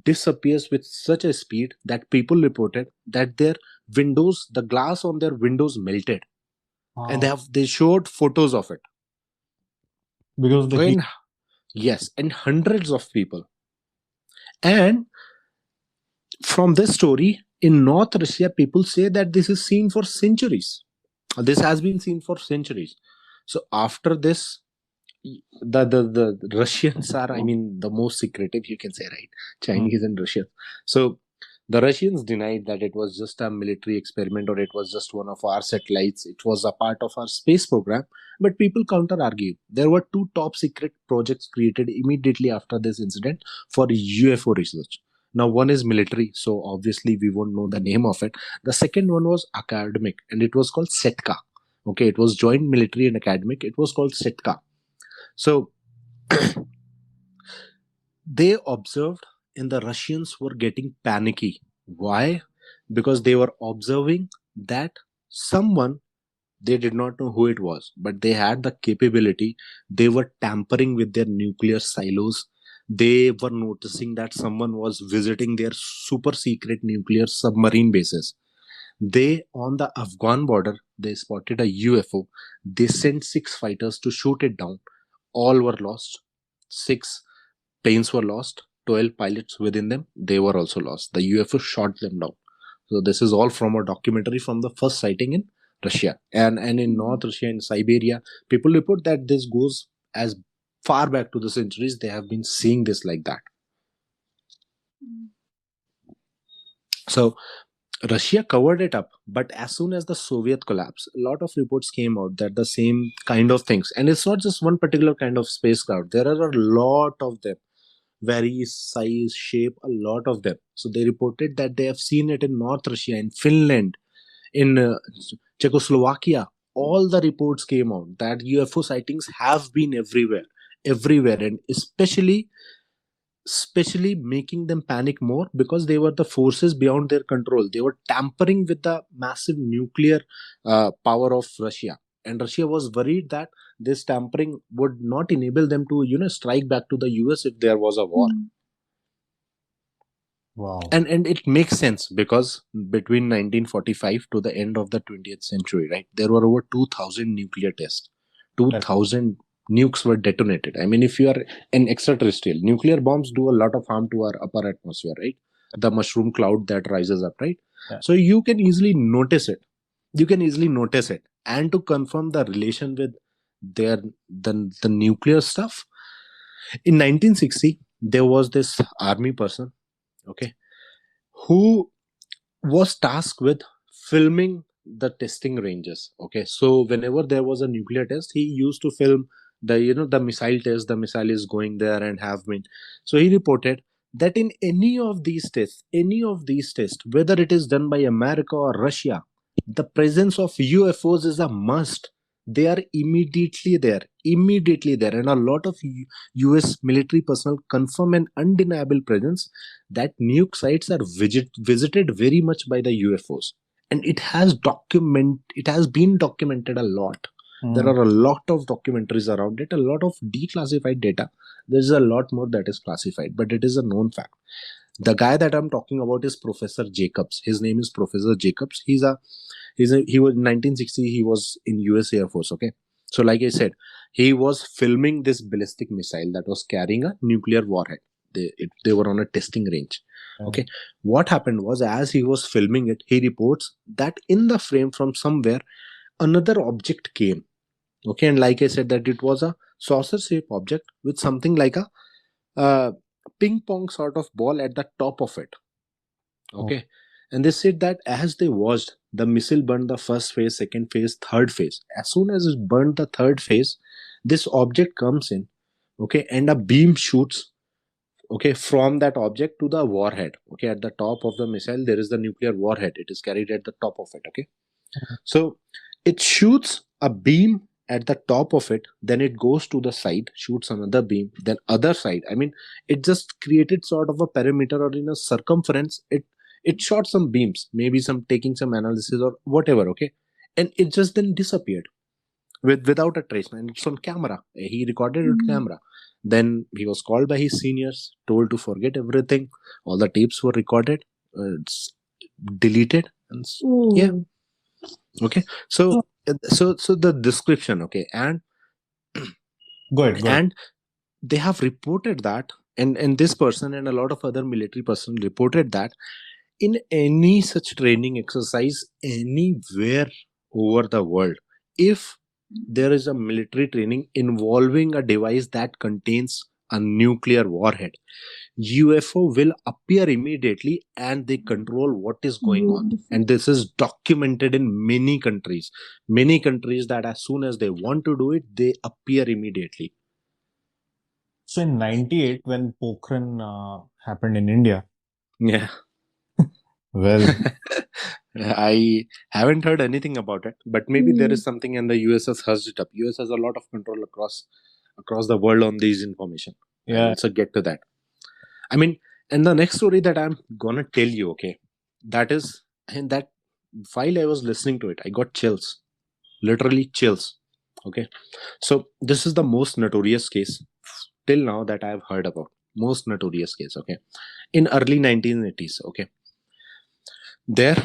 C: disappears with such a speed that people reported that their windows, the glass on their windows melted, and
A: Wow.
C: they showed photos of it.
A: Because the heat.
C: And yes, and hundreds of people. And from this story, in North Russia, people say that this is seen for centuries. This has been seen for centuries. So after this, the Russians are, I mean, the most secretive, you can say, right? Chinese and Russian. So the Russians denied that it was just a military experiment or it was just one of our satellites. It was a part of our space program. But people counter argue. There were two top secret projects created immediately after this incident for UFO research. Now, one is military, so obviously we won't know the name of it. The second one was academic, and it was called SETCA. Okay, it was joint military and academic. It was called SETCA. So they observed, and the Russians were getting panicky. Why? Because they were observing that someone, they did not know who it was, but they had the capability. They were tampering with their nuclear silos. They were noticing that someone was visiting their super secret nuclear submarine bases. They, on the Afghan border, they spotted a UFO. They sent 6 fighters to shoot it down. All were lost. 6 planes were lost. 12 pilots within them, they were also lost. The UFO shot them down. So this is all from a documentary from the first sighting in Russia. And in North Russia, in Siberia, people report that this goes as far back to the centuries. They have been seeing this like that. So Russia covered it up, but as soon as the Soviet collapse, a lot of reports came out that the same kind of things, and it's not just one particular kind of spacecraft, there are a lot of them, varies size, shape, a lot of them. So they reported that they have seen it in North Russia, in Finland, in Czechoslovakia. All the reports came out that UFO sightings have been everywhere, and especially making them panic more because they were the forces beyond their control. They were tampering with the massive nuclear power of Russia, and Russia was worried that this tampering would not enable them to, strike back to the US if there was a war.
A: Wow.
C: And it makes sense because between 1945 to the end of the 20th century, right, there were over 2000 nuclear tests. 2000 nukes were detonated. I mean, if you are an extraterrestrial, nuclear bombs do a lot of harm to our upper atmosphere, right? The mushroom cloud that rises up, right?
A: Yeah.
C: So you can easily notice it. And to confirm the relation with the nuclear stuff, in 1960 there was this army person, okay, who was tasked with filming the testing ranges. Okay, so whenever there was a nuclear test, he used to film the missile test. The missile is going there and have been. So he reported that in any of these tests, whether it is done by America or Russia, the presence of UFOs is a must. They are immediately there, and a lot of US military personnel confirm an undeniable presence that nuke sites are visited very much by the UFOs, and it has been documented a lot. There are a lot of documentaries around it, a lot of declassified data. There's a lot more that is classified, but it is a known fact. The guy that I'm talking about is Professor Jacobs. His name is Professor Jacobs. He was in 1960. He was in US Air Force. Okay, so like I said, he was filming this ballistic missile that was carrying a nuclear warhead. They were on a testing range. Okay, what happened was, as he was filming it, he reports that in the frame from somewhere another object came. Okay, and like I said, that it was a saucer shaped object with something like a ping pong sort of ball at the top of it. Okay. And they said that as they watched, the missile burned the first phase, second phase, third phase. As soon as it burned the third phase, this object comes in, okay, and a beam shoots, okay, from that object to the warhead. Okay, at the top of the missile, there is the nuclear warhead. It is carried at the top of it. Okay, so it shoots a beam at the top of it, then it goes to the side, shoots another beam, then other side. I mean, it just created sort of a perimeter or in a circumference. It shot some beams, maybe some taking some analysis or whatever. Okay, and it just then disappeared without a trace, and it's on camera. He recorded it on camera. Then he was called by his seniors, told to forget everything. All the tapes were recorded, it's deleted, and yeah. Okay, so the description, okay, and
A: Go ahead.
C: and they have reported that, and this person and a lot of other military person reported that in any such training exercise anywhere over the world, if there is a military training involving a device that contains a nuclear warhead, UFO will appear immediately and they control what is going on. And this is documented in many countries. Many countries that as soon as they want to do it, they appear immediately.
A: So in 98, when Pokhran happened in India,
C: Yeah.
A: well,
C: I haven't heard anything about it, but maybe there is something and the US has hushed it up. US has a lot of control across the world on these information.
A: yeah.
C: Let's get to that. I mean, and the next story that I'm gonna tell you, okay, that is, and that while I was listening to it, I got chills, literally chills. Okay, so this is the most notorious case till now that I have heard about. Most notorious case. Okay, in early 1980s. Okay, there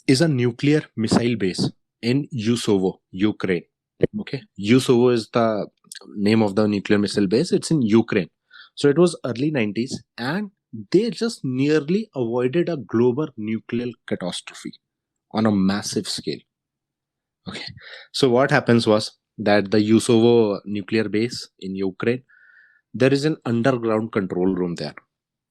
C: is a nuclear missile base in Yusovo, Ukraine. Okay, Yusovo is the name of the nuclear missile base. It's in Ukraine. So it was early 90s, and they just nearly avoided a global nuclear catastrophe on a massive scale. Okay, so what happens was that the Yusovo nuclear base in Ukraine, there is an underground control room there.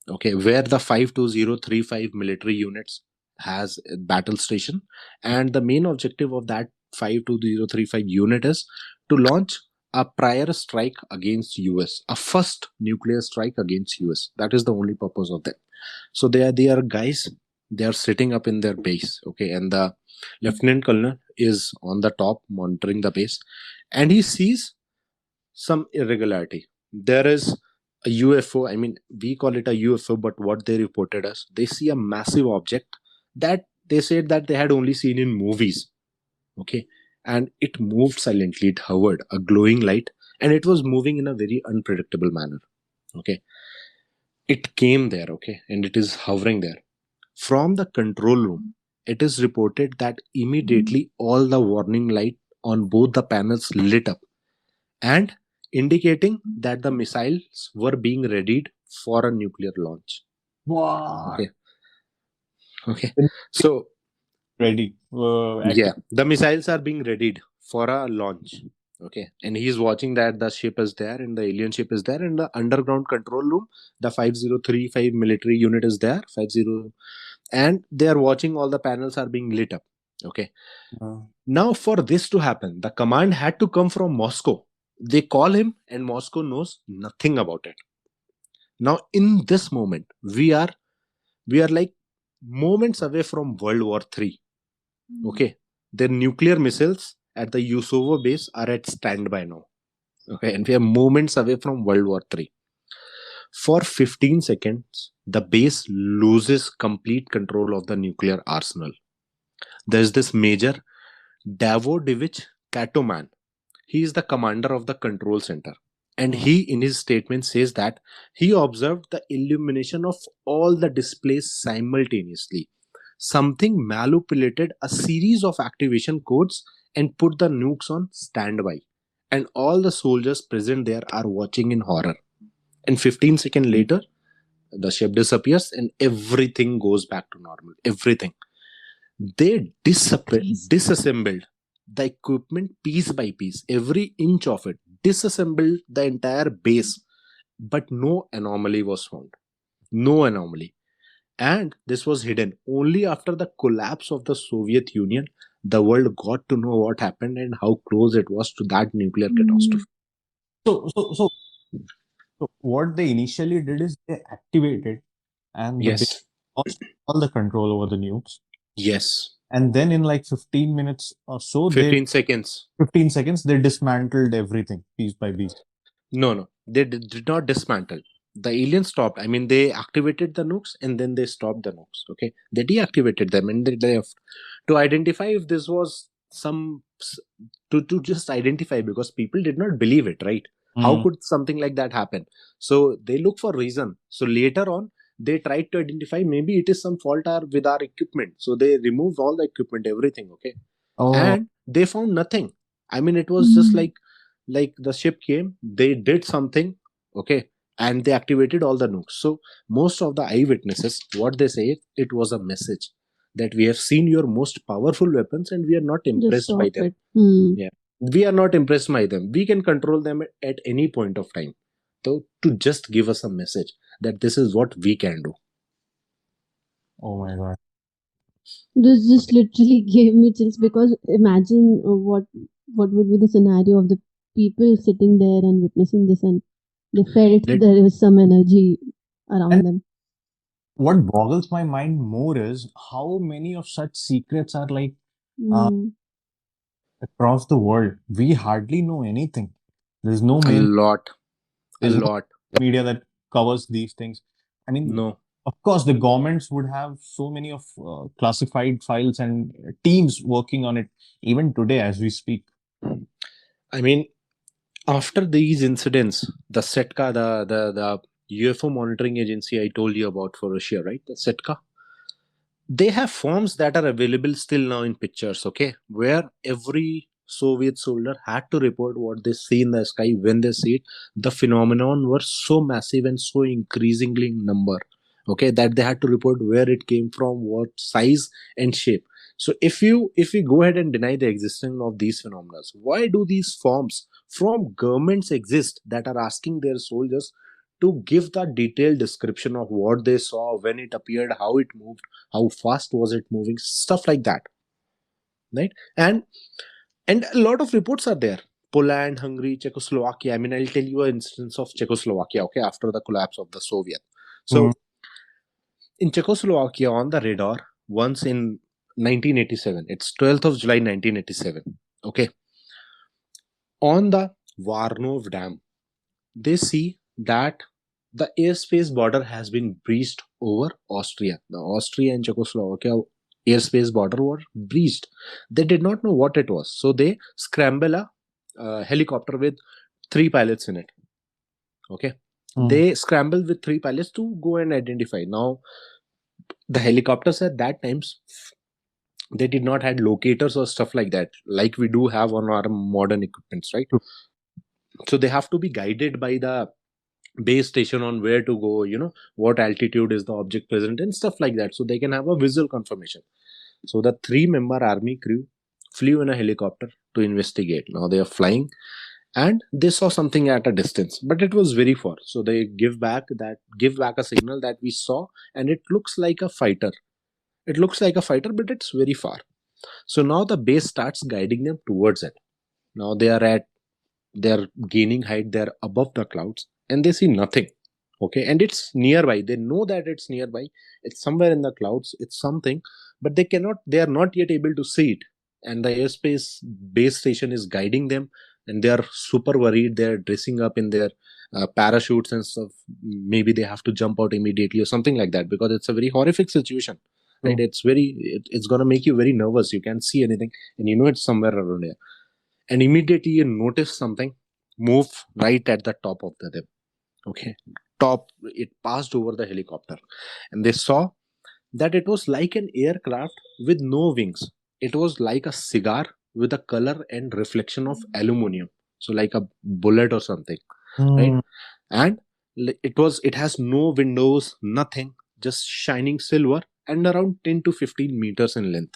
C: Okay, where the 52035 military units has a battle station, and the main objective of that 52035 unit is to launch a prior strike against US, a first nuclear strike against US. That is the only purpose of that. So they are guys, they are sitting up in their base. Okay, and the lieutenant colonel is on the top monitoring the base, and he sees some irregularity. There is a UFO. I mean, we call it a UFO, but what they reported us, they see a massive object that they said that they had only seen in movies. Okay, and it moved silently. It hovered, a glowing light, and it was moving in a very unpredictable manner. Okay, it came there. Okay, and it is hovering there. From the control room, it is reported that immediately all the warning light on both the panels lit up, and indicating that the missiles were being readied for a nuclear launch.
A: Wow.
C: Okay. So
A: Ready.
C: yeah, the missiles are being readied for a launch. Okay, and he's watching that the ship is there and the alien ship is there, and the underground control room, the 5035 military unit is there, 50, and they are watching all the panels are being lit up. Okay. Now for this to happen, the command had to come from Moscow. They call him, and Moscow knows nothing about it. Now in this moment, we are like moments away from World War III. Okay, their nuclear missiles at the Yusovo base are at standby now. Okay, and we are moments away from World War III. For 15 seconds, the base loses complete control of the nuclear arsenal. There's this major Davodevich Katoman. He is the commander of the control center. And he, in his statement, says that he observed the illumination of all the displays simultaneously. Something manipulated a series of activation codes and put the nukes on standby. And all the soldiers present there are watching in horror. And 15 seconds later, the ship disappears and everything goes back to normal. Everything. They disassembled the equipment piece by piece, every inch of it, disassembled the entire base, but no anomaly was found. No anomaly. And this was hidden. Only after the collapse of the Soviet Union, the world got to know what happened and how close it was to that nuclear
B: Mm.
C: catastrophe.
A: So what they initially did is they activated, and the big
C: Yes.
A: lost all the control over the nukes.
C: Yes.
A: And then in like 15 minutes or so,
C: 15 seconds.
A: 15 seconds, they dismantled everything piece by piece.
C: No. They did not dismantle. The aliens stopped. I mean, they activated the nukes and then they stopped the nukes. Okay. They deactivated them and they left to identify if this was to just identify, because people did not believe it, right? How
A: Mm.
C: could something like that happen? So they look for reason. So later on, they tried to identify maybe it is some fault with our equipment. So they removed all the equipment, everything. Okay.
A: Oh,
C: And they found nothing. I mean, it was just
B: Mm.
C: like the ship came, they did something, okay, and they activated all the nukes. So most of the eyewitnesses, what they say, it was a message that we have seen your most powerful weapons and we are not
B: Just
C: impressed by
B: stop
C: them.
B: it. Mm.
C: Yeah, we are not impressed by them. We can control them at any point of time. So to just give us a message that this is what we can do.
A: oh my God.
B: This just literally gave me chills because imagine what would be the scenario of the people sitting there and witnessing this, and they felt
C: Let
B: there is some energy
A: And
B: around them.
A: what boggles my mind more is how many of such secrets are like uh,
B: Mm.
A: across the world. We hardly know anything. There's no
C: a
A: main,
C: lot, a
A: there's no
C: lot.
A: media that covers these things. I mean,
C: No,
A: of course, the governments would have so many of classified files and teams working on it even today as we speak.
C: I mean, after these incidents, the SETCA, the UFO monitoring agency I told you about for Russia, right? The SETCA, they have forms that are available still now in pictures, okay, where every Soviet soldier had to report what they see in the sky when they see it. The phenomenon were so massive and so increasingly in number, okay, that they had to report where it came from, what size and shape. So if we go ahead and deny the existence of these phenomena, why do these forms from governments exist that are asking their soldiers to give the detailed description of what they saw, when it appeared, how it moved, how fast was it moving, stuff like that, right? And a lot of reports are there. Poland, Hungary, Czechoslovakia. I mean, I'll tell you an instance of Czechoslovakia, okay, after the collapse of the Soviet.
A: Mm.
C: So in Czechoslovakia, on the radar, once in 1987, it's 12th of July 1987, okay, on the Varnov Dam, they see that the airspace border has been breached over Austria. The Austria and Czechoslovakia airspace border were breached. They did not know what it was, so they scramble a helicopter with three pilots in it. Okay,
A: Mm.
C: they scramble with three pilots to go and identify. Now, the helicopters at that times, they did not had locators or stuff like that, like we do have on our modern equipments, right? So they have to be guided by the base station on where to go, what altitude is the object present and stuff like that, so they can have a visual confirmation. So the three-member army crew flew in a helicopter to investigate. Now they are flying and they saw something at a distance, but it was very far, so they give back a signal that we saw, and it looks like a fighter. It looks like a fighter, but it's very far. So now the base starts guiding them towards it. Now they're gaining height, they're above the clouds, and they see nothing. Okay, and it's nearby, they know that it's nearby, it's somewhere in the clouds, it's something, but they are not yet able to see it. And the airspace base station is guiding them, and they are super worried, they're dressing up in their parachutes and stuff. Maybe they have to jump out immediately or something like that, because it's a very horrific situation, right?
A: True.
C: It's going to make you very nervous. You can't see anything, and it's somewhere around here. And immediately you notice something move right at the top of the, okay, top. It passed over the helicopter, and they saw that it was like an aircraft with no wings. It was like a cigar with a color and reflection of aluminum, so like a bullet or something, right?
A: Mm.
C: And it has no windows, nothing, just shining silver and around 10 to 15 meters in length.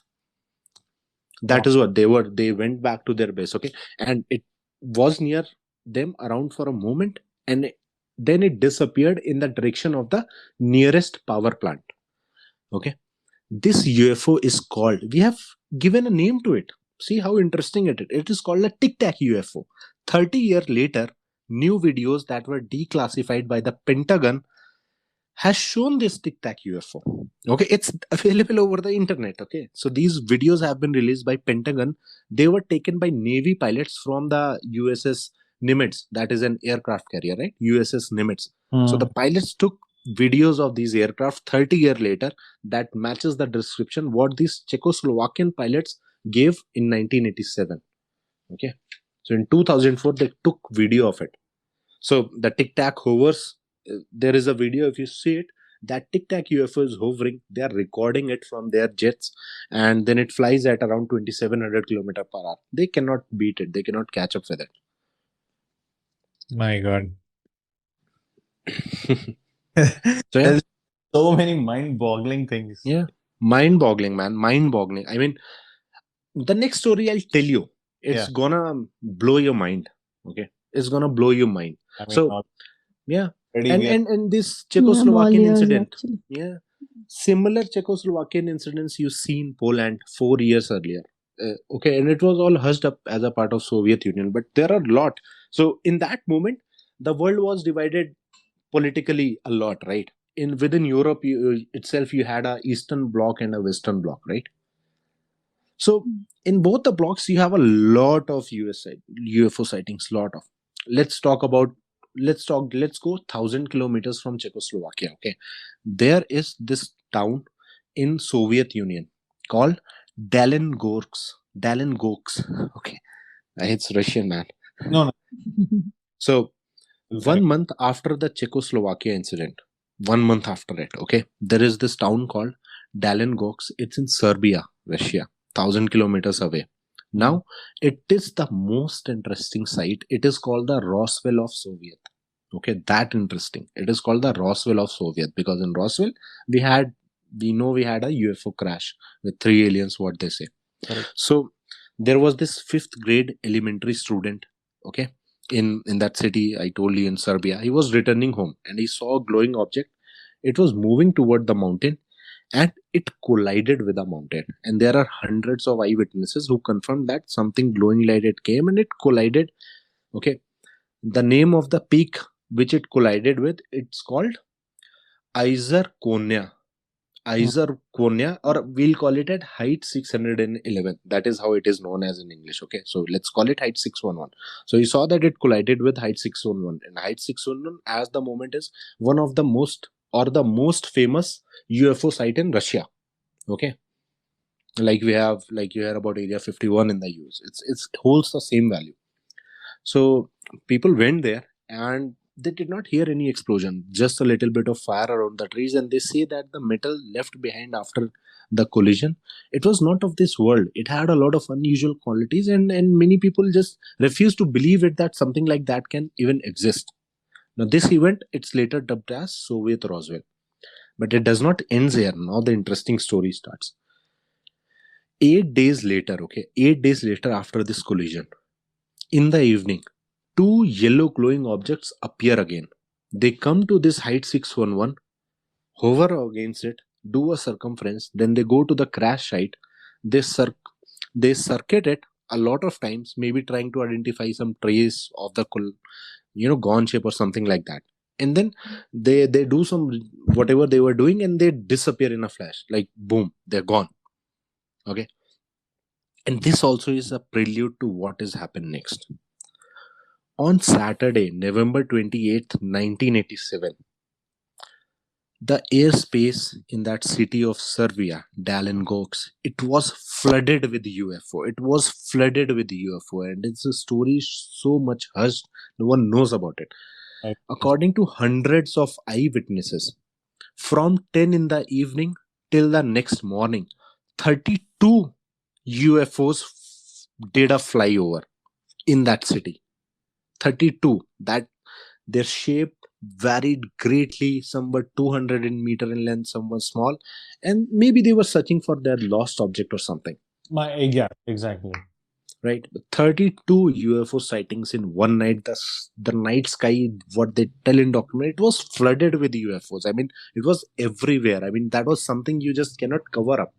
C: That
A: Wow.
C: is what they went back to their base, okay, and it was near them around for a moment, and then it disappeared in the direction of the nearest power plant. Okay, this UFO is called, we have given a name to it. See how interesting it is. It is called a Tic Tac UFO. 30 years later, new videos that were declassified by the Pentagon has shown this Tic Tac UFO. Okay, it's available over the internet. Okay, so these videos have been released by Pentagon. They were taken by Navy pilots from the USS Nimitz, that is an aircraft carrier, right? USS Nimitz. So the pilots took videos of these aircraft 30 years later that matches the description what these Czechoslovakian pilots gave in 1987. Okay, so in 2004 they took video of it. So the Tic Tac hovers. There is a video, if you see it, that Tic Tac UFO is hovering. They are recording it from their jets, and then it flies at around 2,700 kilometer per hour. They cannot beat it. They cannot catch up with it.
A: My God.
C: So yeah,
A: There's so many mind-boggling things.
C: yeah, mind-boggling, man, mind-boggling. I mean, the next story I'll tell you, it's
A: Yeah.
C: gonna blow your mind. Okay, it's gonna blow your mind.
A: I mean,
C: So yeah,
A: already
C: and
A: we are-
C: and this
B: Yeah, I'm all
C: Czechoslovakian
B: ears,
C: incident,
B: actually.
C: yeah, similar Czechoslovakian incidents you see in Poland 4 years earlier. Okay, and it was all hushed up as a part of Soviet Union, but there are a lot. So in that moment, the world was divided politically a lot, right? In within Europe itself, you had a Eastern Bloc and a Western Bloc, right? So in both the blocks, you have a lot of UFO sightings. Lot of. Let's talk about. Let's talk. Let's go 1,000 kilometers from Czechoslovakia. Okay, there is this town in Soviet Union called Dalengorsk. Dalengorsk. Okay, it's Russian, man.
A: no.
C: So
A: Correct.
C: 1 month after the Czechoslovakia incident, 1 month after it, okay, there is this town called Dalengorsk. It's in Serbia, Russia, 1,000 kilometers away. Now, it is the most interesting site. It is called the Roswell of Soviet. Okay, that interesting. It is called the Roswell of Soviet because in Roswell we had a UFO crash with 3 aliens. What they say.
A: Correct.
C: So there was this 5th grade elementary student. Okay, in that city I told you in Serbia. He was returning home and he saw a glowing object. It was moving toward the mountain and it collided with a mountain, and there are hundreds of eyewitnesses who confirmed that something glowing light it came and it collided. Okay, the name of the peak which it collided with, it's called Iser Konya. Or we'll call it at height 611. That is how it is known as in English. Okay, so let's call it height 611. So you saw that it collided with height 611, and height 611 as the moment is one of the most famous UFO site in Russia. Okay, like you hear about Area 51 in the US. It holds the same value. So people went there and they did not hear any explosion, just a little bit of fire around the trees, and they say that the metal left behind after the collision, it was not of this world. It had a lot of unusual qualities, and many people just refuse to believe it that something like that can even exist. Now this event, it's later dubbed as Soviet Roswell. But it does not end there. Now the interesting story starts. 8 days later, okay, 8 days later after this collision, in the evening, 2 yellow glowing objects appear again. They come to this height 611, hover against it, do a circumference, then they go to the crash site. They circuit it a lot of times, maybe trying to identify some trace of the gone ship or something like that. And then they do some whatever they were doing and they disappear in a flash. Like boom, they're gone. Okay. And this also is a prelude to what is happened next. On Saturday, November 28th, 1987, the airspace in that city of Serbia, Dalengorsk, it was flooded with UFO. It was flooded with UFO, and it's a story so much hushed, no one knows about it.
A: Right.
C: According to hundreds of eyewitnesses, from 10 in the evening till the next morning, 32 UFOs did a flyover in that city. 32. That their shape varied greatly. Some were 200 meter in length, some were small, and maybe they were searching for their lost object or something.
A: Yeah, exactly.
C: right? 32 UFO sightings in one night. The night sky, what they tell in document, it was flooded with UFOs. I mean, it was everywhere. I mean, that was something you just cannot cover up.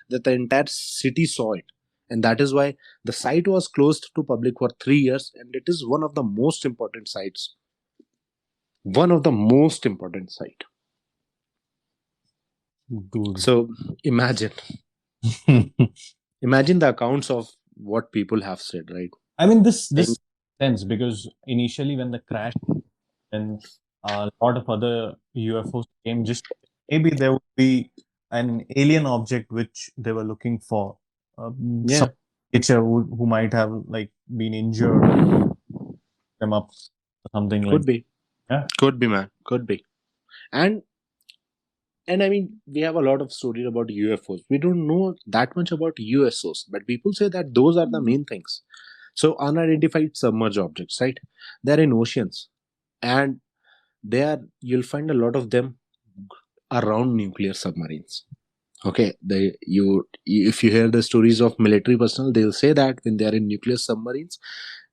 C: That the entire city saw it. And that is why the site was closed to public for 3 years. And it is one of the most important sites. One of the most important site.
A: Dude.
C: So imagine the accounts of what people have said, right?
A: I mean, this makes sense because initially when the crash and a lot of other UFOs came, just maybe there would be an alien object which they were looking for.
C: Yeah,
A: Some creature who might have like been injured, them up, or something like
C: could be.
A: yeah.
C: Could be, man. Could be. And I mean, we have a lot of stories about UFOs. We don't know that much about USOs, but people say that those are the main things. So unidentified submerged objects, right? They're in oceans, and you'll find a lot of them around nuclear submarines. Okay, if you hear the stories of military personnel, they'll say that when they are in nuclear submarines,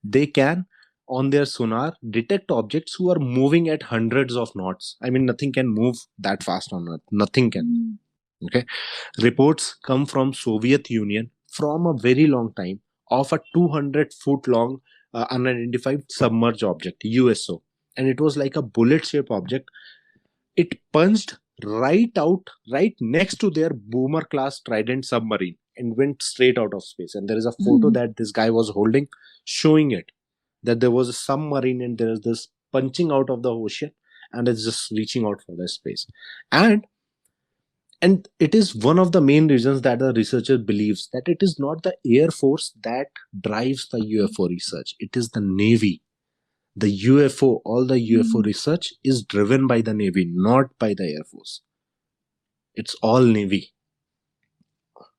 C: they can on their sonar detect objects who are moving at hundreds of knots. I mean, nothing can move that fast on Earth. Nothing can. Okay, reports come from Soviet Union from a very long time of a 200-foot long unidentified submerged object USO, and it was like a bullet shaped object. It punched right next to their boomer class Trident submarine and went straight out of space. And there is a photo that this guy was holding showing it, that there was a submarine and there is this punching out of the ocean and it's just reaching out for the space. And it is one of the main reasons that the researcher believes that it is not the Air Force that drives the UFO research. It is the Navy. The UFO, all the UFO research is driven by the Navy, not by the Air Force. It's all Navy.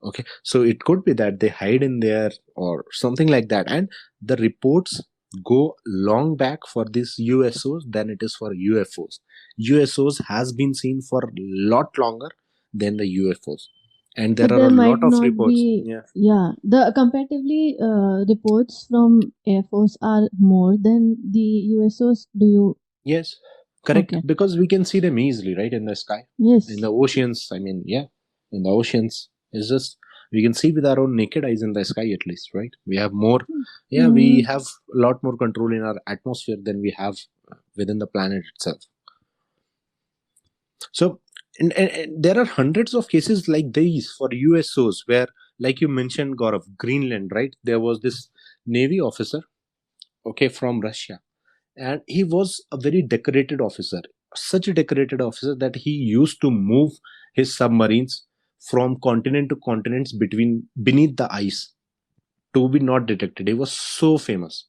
C: Okay, so it could be that they hide in there or something like that. And the reports go long back for these USOs than it is for UFOs. USOs has been seen for a lot longer than the UFOs. And there
B: But
C: are
B: there
C: a
B: might
C: lot of
B: not
C: reports.
B: be,
C: Yeah.
B: the comparatively reports from Air Force are more than the USOs. Do you?
C: Yes, correct.
B: Okay.
C: Because we can see them easily, right, in the sky.
B: Yes.
C: In the oceans, I mean, yeah, in the oceans, it's just we can see with our own naked eyes in the sky at least, right? We have more, we have a lot more control in our atmosphere than we have within the planet itself. So, and there are hundreds of cases like these for USOs where, like you mentioned, Gaurav, Greenland, right? There was this Navy officer, okay, from Russia, and he was a very decorated officer, such a decorated officer that he used to move his submarines from continent to continents between beneath the ice to be not detected. He was so famous.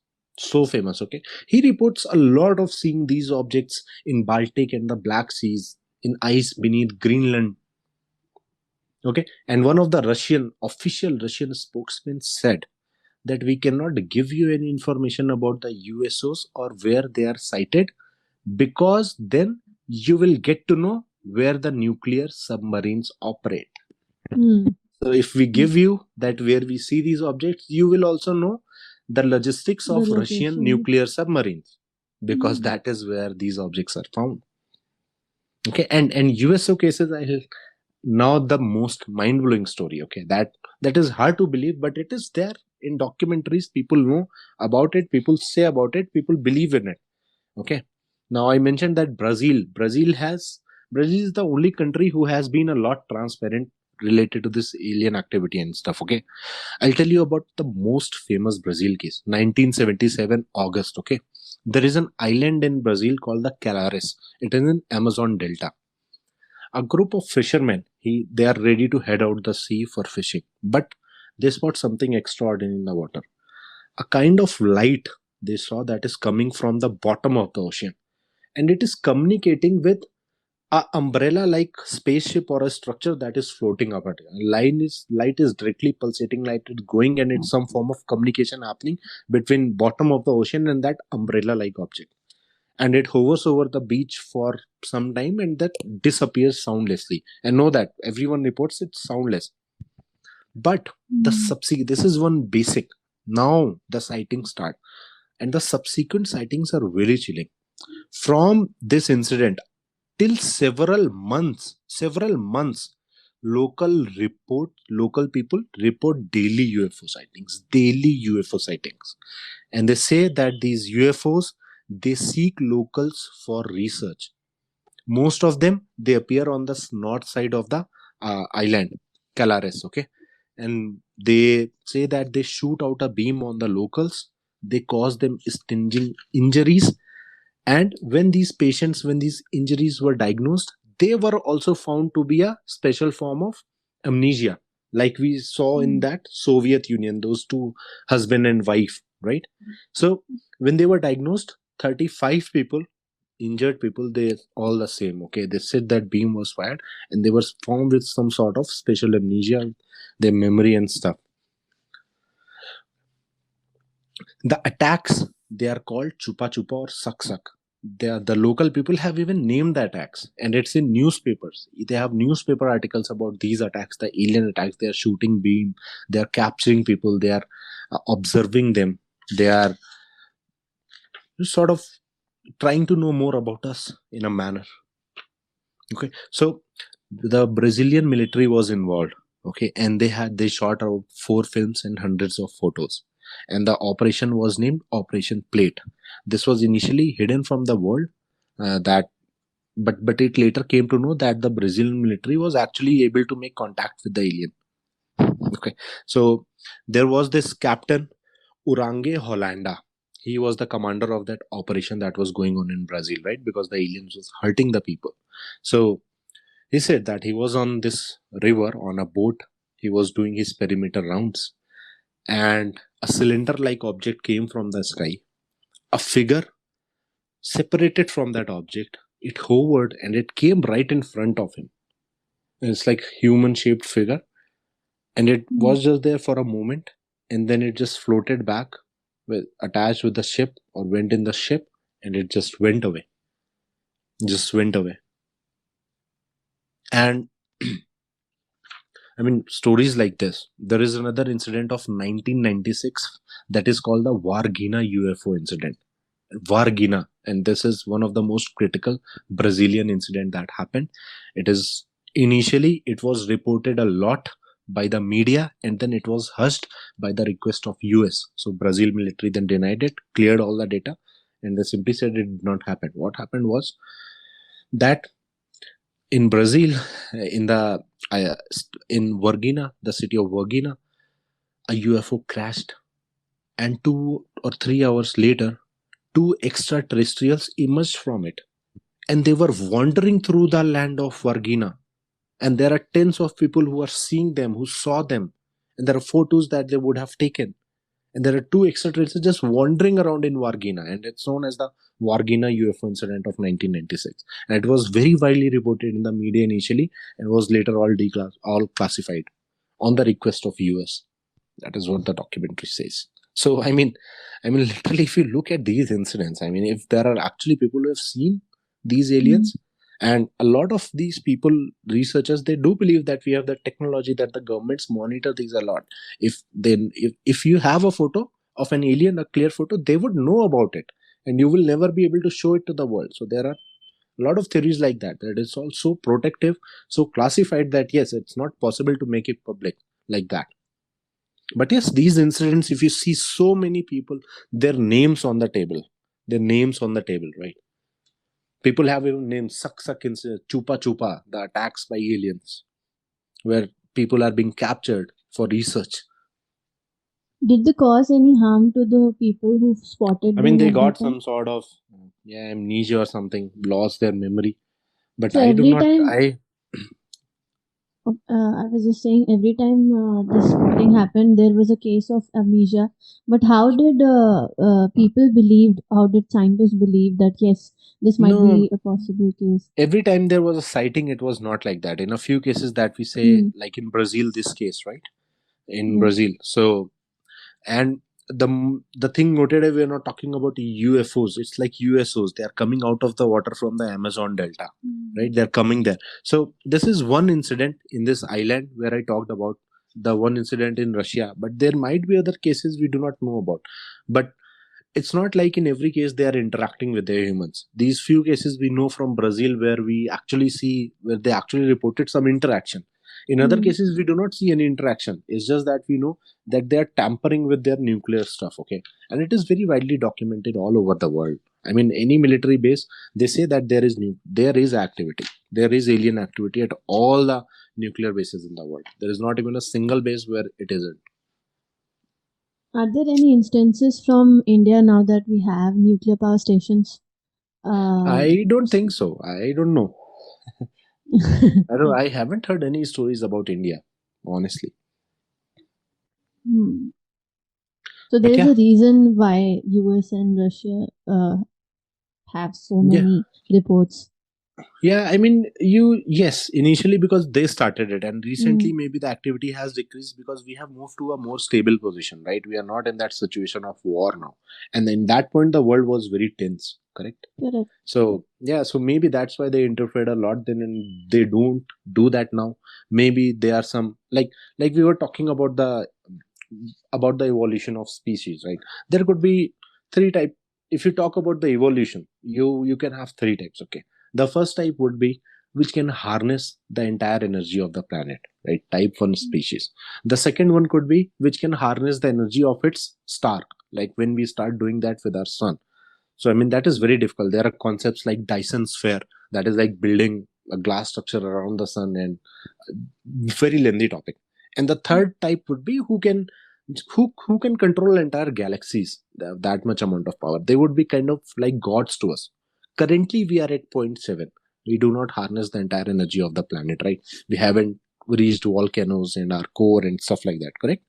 C: Okay, he reports a lot of seeing these objects in Baltic and the Black Seas, in ice beneath Greenland. Okay, and one of the official Russian spokesmen said that we cannot give you any information about the USOs or where they are sighted, because then you will get to know where the nuclear submarines operate. So if we give you that where we see these objects, you will also know the logistics of
B: The
C: Russian
B: location.
C: nuclear submarines, because that is where these objects are found. Okay, and USO cases, now the most mind-blowing story. Okay, that is hard to believe, but it is there in documentaries. People know about it, people say about it, people believe in it. Okay, now I mentioned that Brazil is the only country who has been a lot transparent related to this alien activity and stuff. Okay, I'll tell you about the most famous Brazil case, 1977 August. Okay, there is an island in Brazil called the Calares. It is in Amazon Delta. A group of fishermen, they are ready to head out the sea for fishing, but they spot something extraordinary in the water. A kind of light they saw that is coming from the bottom of the ocean, and it is communicating with a umbrella like spaceship or a structure that is floating up at it. Light is directly pulsating, light is going, and it's some form of communication happening between bottom of the ocean and that umbrella like object. And it hovers over the beach for some time and that disappears soundlessly. And know that everyone reports it's soundless. But this is one basic. Now the sightings start, and the subsequent sightings are very chilling. From this incident till several months, local people report daily UFO sightings, and they say that these UFOs, they seek locals for research. Most of them, they appear on the north side of the island, Calares, okay? And they say that they shoot out a beam on the locals, they cause them stinging injuries, and when these injuries were diagnosed, they were also found to be a special form of amnesia, like we saw in
B: Mm.
C: that Soviet Union, those two husband and wife, right? So when they were diagnosed, 35 people, injured people, they all the same, okay? They said that beam was fired, and they were found with some sort of special amnesia, their memory and stuff. The attacks, they are called chupa chupa or sak sak. The local people have even named the attacks, and it's in newspapers. They have newspaper articles about these attacks, the alien attacks. They are shooting beam, they are capturing people, they are observing them, they are sort of trying to know more about us in a manner. Okay, so the Brazilian military was involved. Okay, and they shot out 4 films and hundreds of photos, and the operation was named Operation Plate. This was initially hidden from the world, that but it later came to know that the Brazilian military was actually able to make contact with the alien. Okay, so there was this Captain Urange Hollanda. He was the commander of that operation that was going on in Brazil, right? Because the aliens was hurting the people. So he said that he was on this river on a boat. He was doing his perimeter rounds, and a cylinder like object came from the sky. A figure separated from that object. It hovered and it came right in front of him. It's like human shaped figure, and it
B: Mm.
C: was just there for a moment, and then it just floated back with attached with the ship, or went in the ship, and it just went away. Just went away. And I mean, stories like this. There is another incident of 1996 that is called the Varginha UFO incident. Varginha, and this is one of the most critical Brazilian incident that happened. It is initially it was reported a lot by the media, and then it was hushed by the request of US. So Brazil military then denied it, cleared all the data, and they simply said it did not happen. What happened was that in Brazil, in the in Varginha, the city of Varginha, a UFO crashed, and 2 or 3 hours later, two extraterrestrials emerged from it, and they were wandering through the land of Varginha. And there are tens of people who are seeing them, who saw them, and there are photos that they would have taken. And there are two extraterrestrials just wandering around in Varginha, and it's known as the Varginha UFO incident of 1996. And it was very widely reported in the media initially, and was later all classified on the request of US. That is what the documentary says. So I mean, literally, if you look at these incidents, I mean, if there are actually people who have seen these aliens, and a lot of these people, researchers, they do believe that we have the technology, that the governments monitor these a lot. If you have a photo of an alien, a clear photo, they would know about it, and you will never be able to show it to the world. So there are a lot of theories like that, that it's also protective, so classified, that yes, it's not possible to make it public like that. But yes, these incidents, if you see so many people, their names on the table, right? People have even named Sak Sak incident, Chupa Chupa, the attacks by aliens, where people are being captured for research.
B: Did they cause any harm to the people who spotted
C: I mean,
B: them
C: they
B: at that
C: got
B: time?
C: some sort of amnesia or something, lost their memory. But
B: So
C: I do
B: every
C: not.
B: time, I was just saying, every time this spotting happened, there was a case of amnesia. But how did people believed? How did scientists believe that yes, this might
C: No,
B: be a possible case?
C: every time there was a sighting, it was not like that. In a few cases that we say,
B: Hmm.
C: like in Brazil, this case, right? In
B: Yeah.
C: Brazil. So, and the thing noted, we are not talking about UFOs. It's like USOs. They are coming out of the water from the Amazon Delta,
B: Hmm.
C: right? They're coming there. So this is one incident in this island where I talked about. the one incident in Russia, but there might be other cases we do not know about. But it's not like in every case they are interacting with their humans. These few cases we know from Brazil where we actually see where they actually reported some interaction. In other
B: Mm.
C: cases we do not see any interaction. It's just that we know that they are tampering with their nuclear stuff, okay? And it is very widely documented all over the world. I mean, any military base, they say that there is activity, there is alien activity at all the nuclear bases in the world. There is not even a single base where it isn't.
B: Are there any instances from India now that we have nuclear power stations?
C: I don't think so. I don't know. I haven't heard any stories about India, honestly.
B: Hmm. So there
C: But
B: is
C: yeah,
B: a reason why US and Russia have so
C: yeah,
B: many reports.
C: yeah. I mean, yes, initially because they started it, and
B: Hmm.
C: recently maybe the activity has decreased because we have moved to a more stable position, right? We are not in that situation of war now, and in that point, the world was very tense, correct?
B: Correct.
C: So yeah, so maybe that's why they interfered a lot then, and they don't do that now. Maybe there are some like we were talking about the evolution of species, right? There could be three type. If you talk about the evolution, you can have three types, okay? The first type would be which can harness the entire energy of the planet, right? Type 1 species. The second one could be which can harness the energy of its star, like when we start doing that with our sun. So I mean that is very difficult. There are concepts like Dyson sphere, that is like building a glass structure around the sun, and very lengthy topic. And the third type would be who can control entire galaxies. They have that much amount of power. They would be kind of like gods to us. Currently we are at point 0.7. We do not harness the entire energy of the planet, right? We haven't reached volcanoes and our core and stuff like that, correct?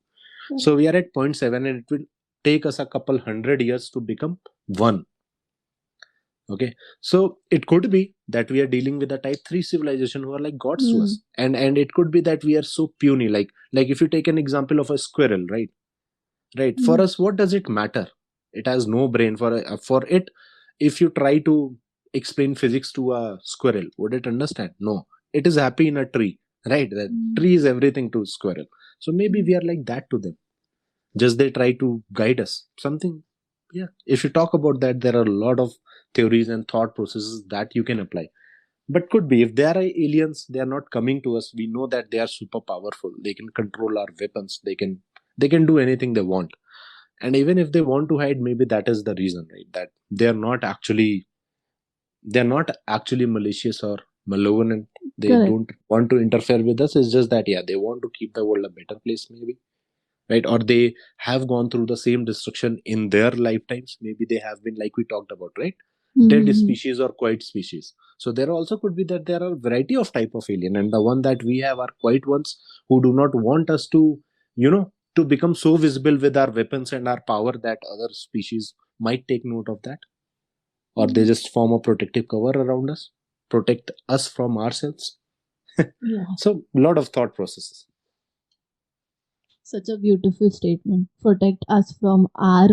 C: So we are at point 0.7 and it will take us a couple hundred years to become one. Okay, so it could be that we are dealing with a type 3 civilization who are like gods to
B: Hmm.
C: us, and it could be that we are so puny, like if you take an example of a squirrel, right, for
B: Hmm.
C: us what does it matter? It has no brain. For it, if you try to explain physics to a squirrel, would it understand? No. It is happy in a tree, right? That
B: Hmm.
C: tree is everything to squirrel. So maybe we are like that to them, just they try to guide us something. Yeah, if you talk about that, there are a lot of theories and thought processes that you can apply. But could be if they are aliens, they are not coming to us, we know that they are super powerful, they can control our weapons, they can do anything they want. And even if they want to hide, maybe that is the reason, right? That they're not actually malicious or malevolent. They
B: Correct.
C: don't want to interfere with us. It's just that, yeah, they want to keep the world a better place, maybe, right? Or they have gone through the same destruction in their lifetimes. Maybe they have been, like we talked about, right? Dead
B: Hmm.
C: species or quiet species. So there also could be that there are a variety of type of alien, and the one that we have are quiet ones who do not want us to, to become so visible with our weapons and our power that other species might take note of that, or they
B: Hmm.
C: just form a protective cover around us, protect us from ourselves.
B: Yeah.
C: So a lot of thought processes.
B: Such a beautiful statement. Protect us from our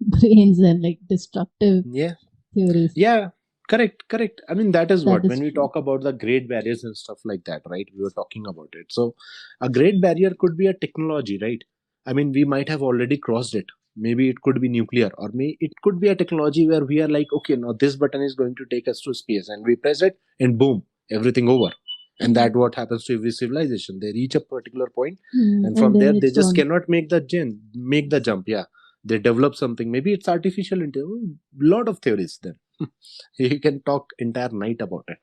B: brains and like destructive
C: Yeah.
B: theories.
C: Yeah, correct. I mean, that is
B: That
C: what,
B: is
C: when we
B: true.
C: talk about the great barriers and stuff like that, right? We were talking about it. So, a great barrier could be a technology, right? I mean, we might have already crossed it. Maybe it could be nuclear, or it could be a technology where we are like, okay, now this button is going to take us to space, and we press it, and boom, everything over. And
B: Hmm.
C: that what happens to every civilization. They reach a particular point,
B: Hmm.
C: and
B: And
C: from
B: then
C: there they
B: it's
C: just
B: gone.
C: cannot make the jump. Yeah, they develop something. Maybe it's artificial intelligence. Lot of theories then. You can talk entire night about it.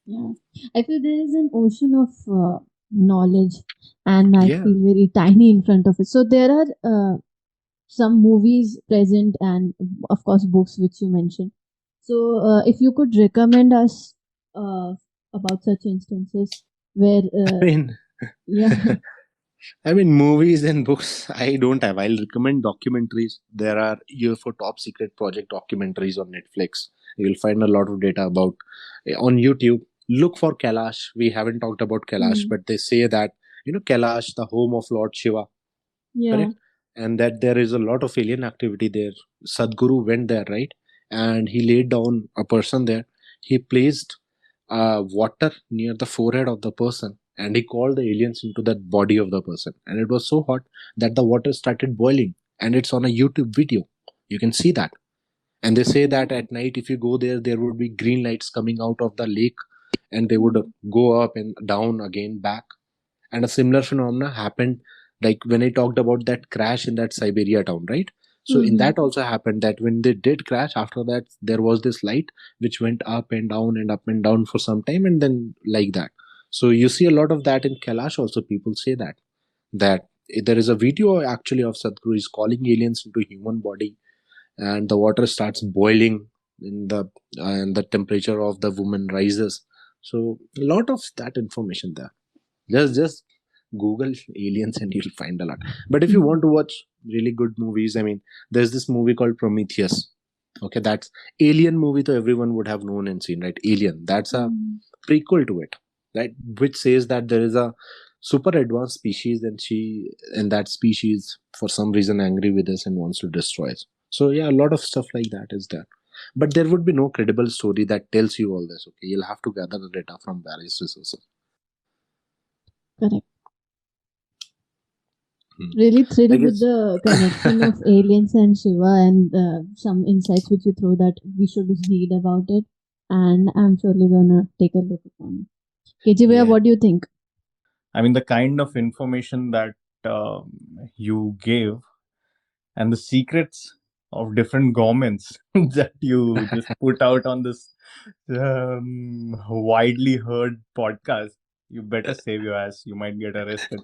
B: Yeah. I feel there is an ocean of knowledge, and I
C: Yeah.
B: feel very tiny in front of it. So there are some movies present, and of course, books which you mentioned. So, if you could recommend us uh, about such instances where,
C: I mean,
B: yeah.
C: I mean, movies and books, I don't have. I'll recommend documentaries. There are UFO top secret project documentaries on Netflix. You'll find a lot of data about on YouTube. Look for Kailash. We haven't talked about Kailash,
B: Hmm.
C: but they say that, Kailash, the home of Lord Shiva,
B: Yeah.
C: correct? And that there is a lot of alien activity there. Sadhguru went there, right? And he laid down a person there. He placed water near the forehead of the person, and he called the aliens into that body of the person, and it was so hot that the water started boiling, and it's on a YouTube video. You can see that. And they say that at night, if you go there, there would be green lights coming out of the lake, and they would go up and down again back. And a similar phenomena happened, like when I talked about that crash in that Siberia town, right? So in
B: Mm-hmm.
C: that also happened that when they did crash, after that there was this light which went up and down and up and down for some time, and then like that. So you see a lot of that in Kailash also. People say that there is a video actually of Sadhguru is calling aliens into human body, and the water starts boiling in the and the temperature of the woman rises. So a lot of that information there. Just Google aliens and you'll find a lot. But if you want to watch really good movies, I mean, there's this movie called Prometheus. Okay, that's alien movie, so everyone would have known and seen, right? Alien. That's a prequel to it, right? Which says that there is a super advanced species, and that species for some reason angry with us and wants to destroy us. So yeah, a lot of stuff like that is there. But there would be no credible story that tells you all this. Okay, you'll have to gather the data from various resources.
B: Correct.
C: Hmm.
B: Really
C: I
B: thrilled with
C: guess
B: the connection of aliens and Shiva, and some insights which you throw that we should read about it. And I'm surely gonna take a look upon it. KG Bhaiya,
C: yeah.
B: what do you think?
A: I mean, the kind of information that you gave and the secrets of different governments that you just put out on this widely heard podcast, you better save your ass. You might get arrested.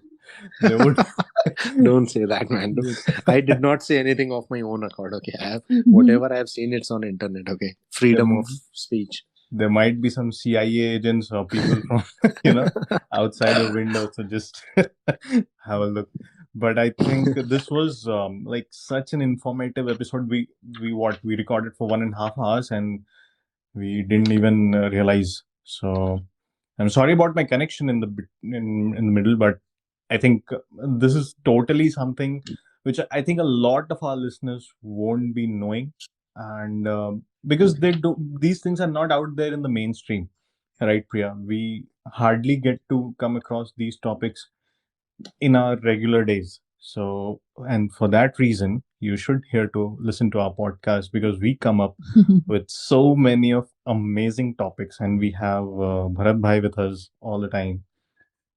A: They would.
C: Don't say that, man. I did not say anything of my own accord. Okay, I have whatever I have seen. It's on internet. Okay,
A: there,
C: freedom of speech.
A: there might be some CIA agents or people from outside your window. So just have a look. But I think this was like such an informative episode. We recorded for 1.5 hours and we didn't even realize. So I'm sorry about my connection in in the middle, but I think this is totally something which I think a lot of our listeners won't be knowing, and because these things are not out there in the mainstream, right, Priya? We hardly get to come across these topics in our regular days. So, and for that reason, you should hear to listen to our podcast because we come up with so many of amazing topics, and we have Bharat Bhai with us all the time.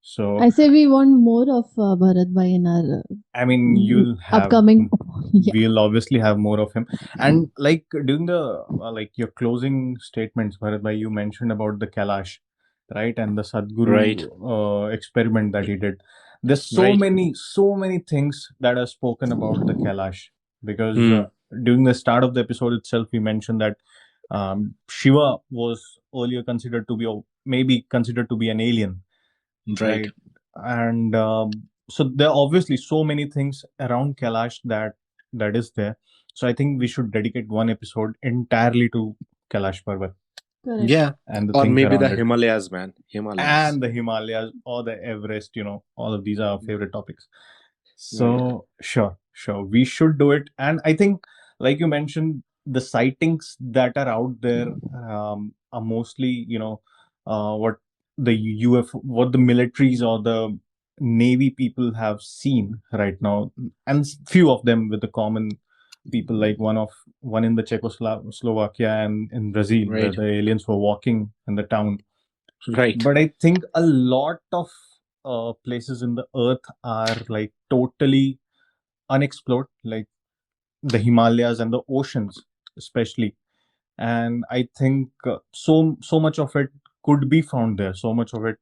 A: So,
B: I say we want more of Bharat Bhai in our
A: I mean, you'll have
B: upcoming. Yeah.
A: we'll obviously have more of him. And like during the like your closing statements, Bharat Bhai, you mentioned about the Kailash, right, and the
C: Right,
A: Sadhguru experiment that he did. There's
C: right.
A: so many things that are spoken about the Kailash because
C: Hmm.
A: during the start of the episode itself, we mentioned that Shiva was earlier considered to be, or maybe considered to be an alien,
C: Right.
A: right? And so there are obviously so many things around Kailash that is there. So I think we should dedicate one episode entirely to Kailash Parvat
B: Correct.
C: Yeah.
A: and the
C: Or
A: things
C: maybe the
A: around it,
C: Himalayas, man. Himalayas.
A: and the Himalayas or the Everest. All of these are our favorite topics.
C: Right.
A: So sure, we should do it. And I think, like you mentioned, the sightings that are out there are mostly, what the what the militaries or the navy people have seen right now, and few of them with the common people, like one in the Czechoslovakia and in Brazil, where
C: Right.
A: the aliens were walking in the town.
C: Right.
A: But I think a lot of places in the earth are like totally unexplored, like the Himalayas and the oceans, especially. And I think so much of it could be found there. So much of it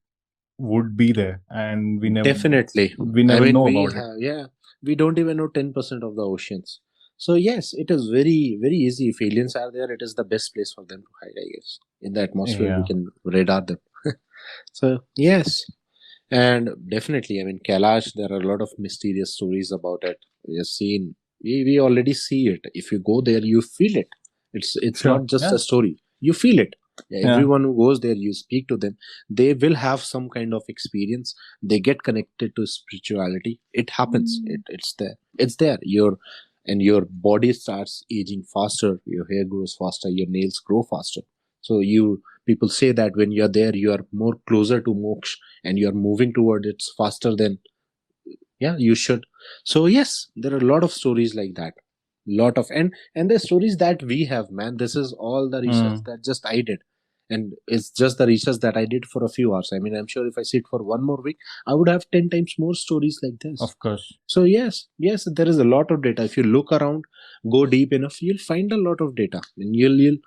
A: would be there, and
C: Definitely.
A: we
C: I
A: never
C: mean,
A: know
C: we
A: about it.
C: have, yeah, we don't even know 10% of the oceans. So, yes, it is very, very easy. If aliens are there, it is the best place for them to hide, I guess. In the atmosphere, we
A: Yeah,
C: can radar them. So, yes. And definitely, I mean, Kailash, there are a lot of mysterious stories about it. We have seen, we already see it. If you go there, you feel it. It's
A: sure.
C: not just
A: Yeah,
C: a story. You feel it.
A: yeah.
C: Everyone who goes there, you speak to them, they will have some kind of experience. They get connected to spirituality. It happens. It's there. It's there. Your body starts aging faster. Your hair grows faster. Your nails grow faster. So people say that when you're there, you are more closer to moksha and you are moving toward it faster than, yeah, you should. So yes, there are a lot of stories like that. Lot of, and the stories that we have, man, this is all the research
A: Mm,
C: that just I did. And it's just the research that I did for a few hours. I mean, I'm sure if I sit for one more week, I would have 10 times more stories like this.
A: of course.
C: So yes, there is a lot of data. If you look around, go deep enough, you'll find a lot of data. And you'll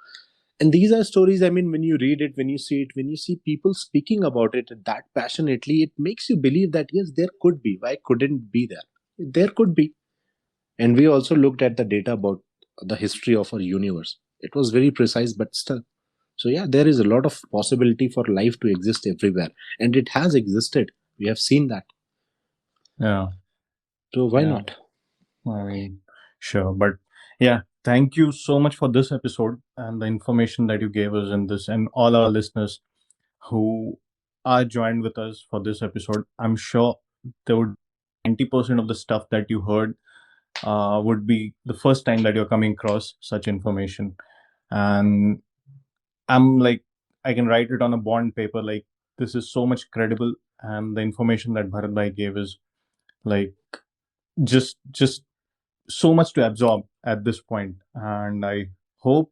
C: and these are stories, I mean, when you read it, when you see it, when you see people speaking about it that passionately, it makes you believe that yes, there could be. Why couldn't be there? There could be. And we also looked at the data about the history of our universe. It was very precise, but still. So yeah, there is a lot of possibility for life to exist everywhere. And it has existed. We have seen that.
A: Yeah.
C: So why
A: Yeah.
C: not?
A: I mean, sure. But yeah, thank you so much for this episode and the information that you gave us in this, and all our listeners who are joined with us for this episode. I'm sure there would 90% of the stuff that you heard would be the first time that you're coming across such information. And I'm like, I can write it on a bond paper. Like, this is so much credible, and the information that Bharat Bhai gave is like just so much to absorb at this point. And I hope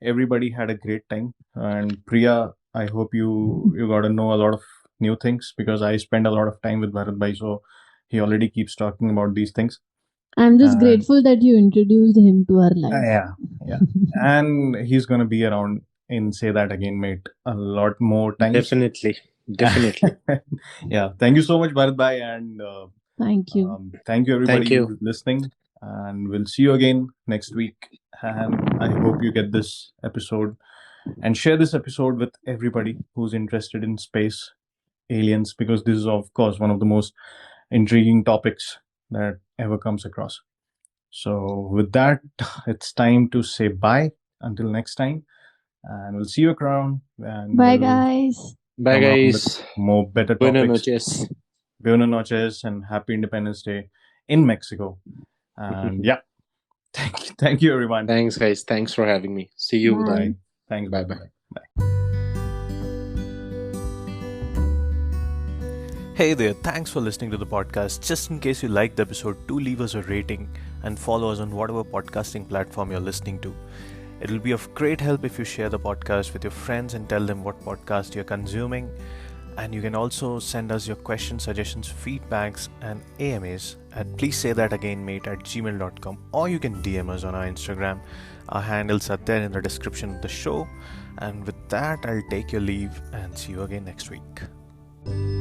A: everybody had a great time. And Priya, I hope you got to know a lot of new things, because I spend a lot of time with Bharat Bhai, so he already keeps talking about these things.
B: I'm just
A: And
B: grateful that you introduced him to our life.
A: yeah, and he's gonna be around in Say That Again, Mate, a lot more times.
C: Definitely.
A: Yeah, thank you so much, Bharat Bhai, and
B: Thank you.
A: thank you everybody
C: Thank you.
A: who's listening, and we'll see you again next week. And I hope you get this episode and share this episode with everybody who's interested in space, aliens, because this is of course one of the most intriguing topics that ever comes across. So with that, it's time to say bye until next time, and we'll see you around, and
B: Bye,
A: we'll
B: guys.
C: Bye,
A: come around with
C: guys.
A: more better
C: Buenas
A: topics.
C: noches.
A: Buenas noches and happy Independence Day in Mexico. And yeah, thank you everyone.
C: Thanks, guys. Thanks for having me. See you
B: Bye.
C: then.
A: Thanks.
C: Bye
A: Bye
C: bye.
A: bye.
D: Hey there, thanks for listening to the podcast. Just in case you liked the episode, do leave us a rating and follow us on whatever podcasting platform you're listening to. It will be of great help if you share the podcast with your friends and tell them what podcast you're consuming. And you can also send us your questions, suggestions, feedbacks, and AMAs at pleasesaythatagainmate@gmail.com, or you can DM us on our Instagram. Our handles are there in the description of the show. And with that, I'll take your leave and see you again next week.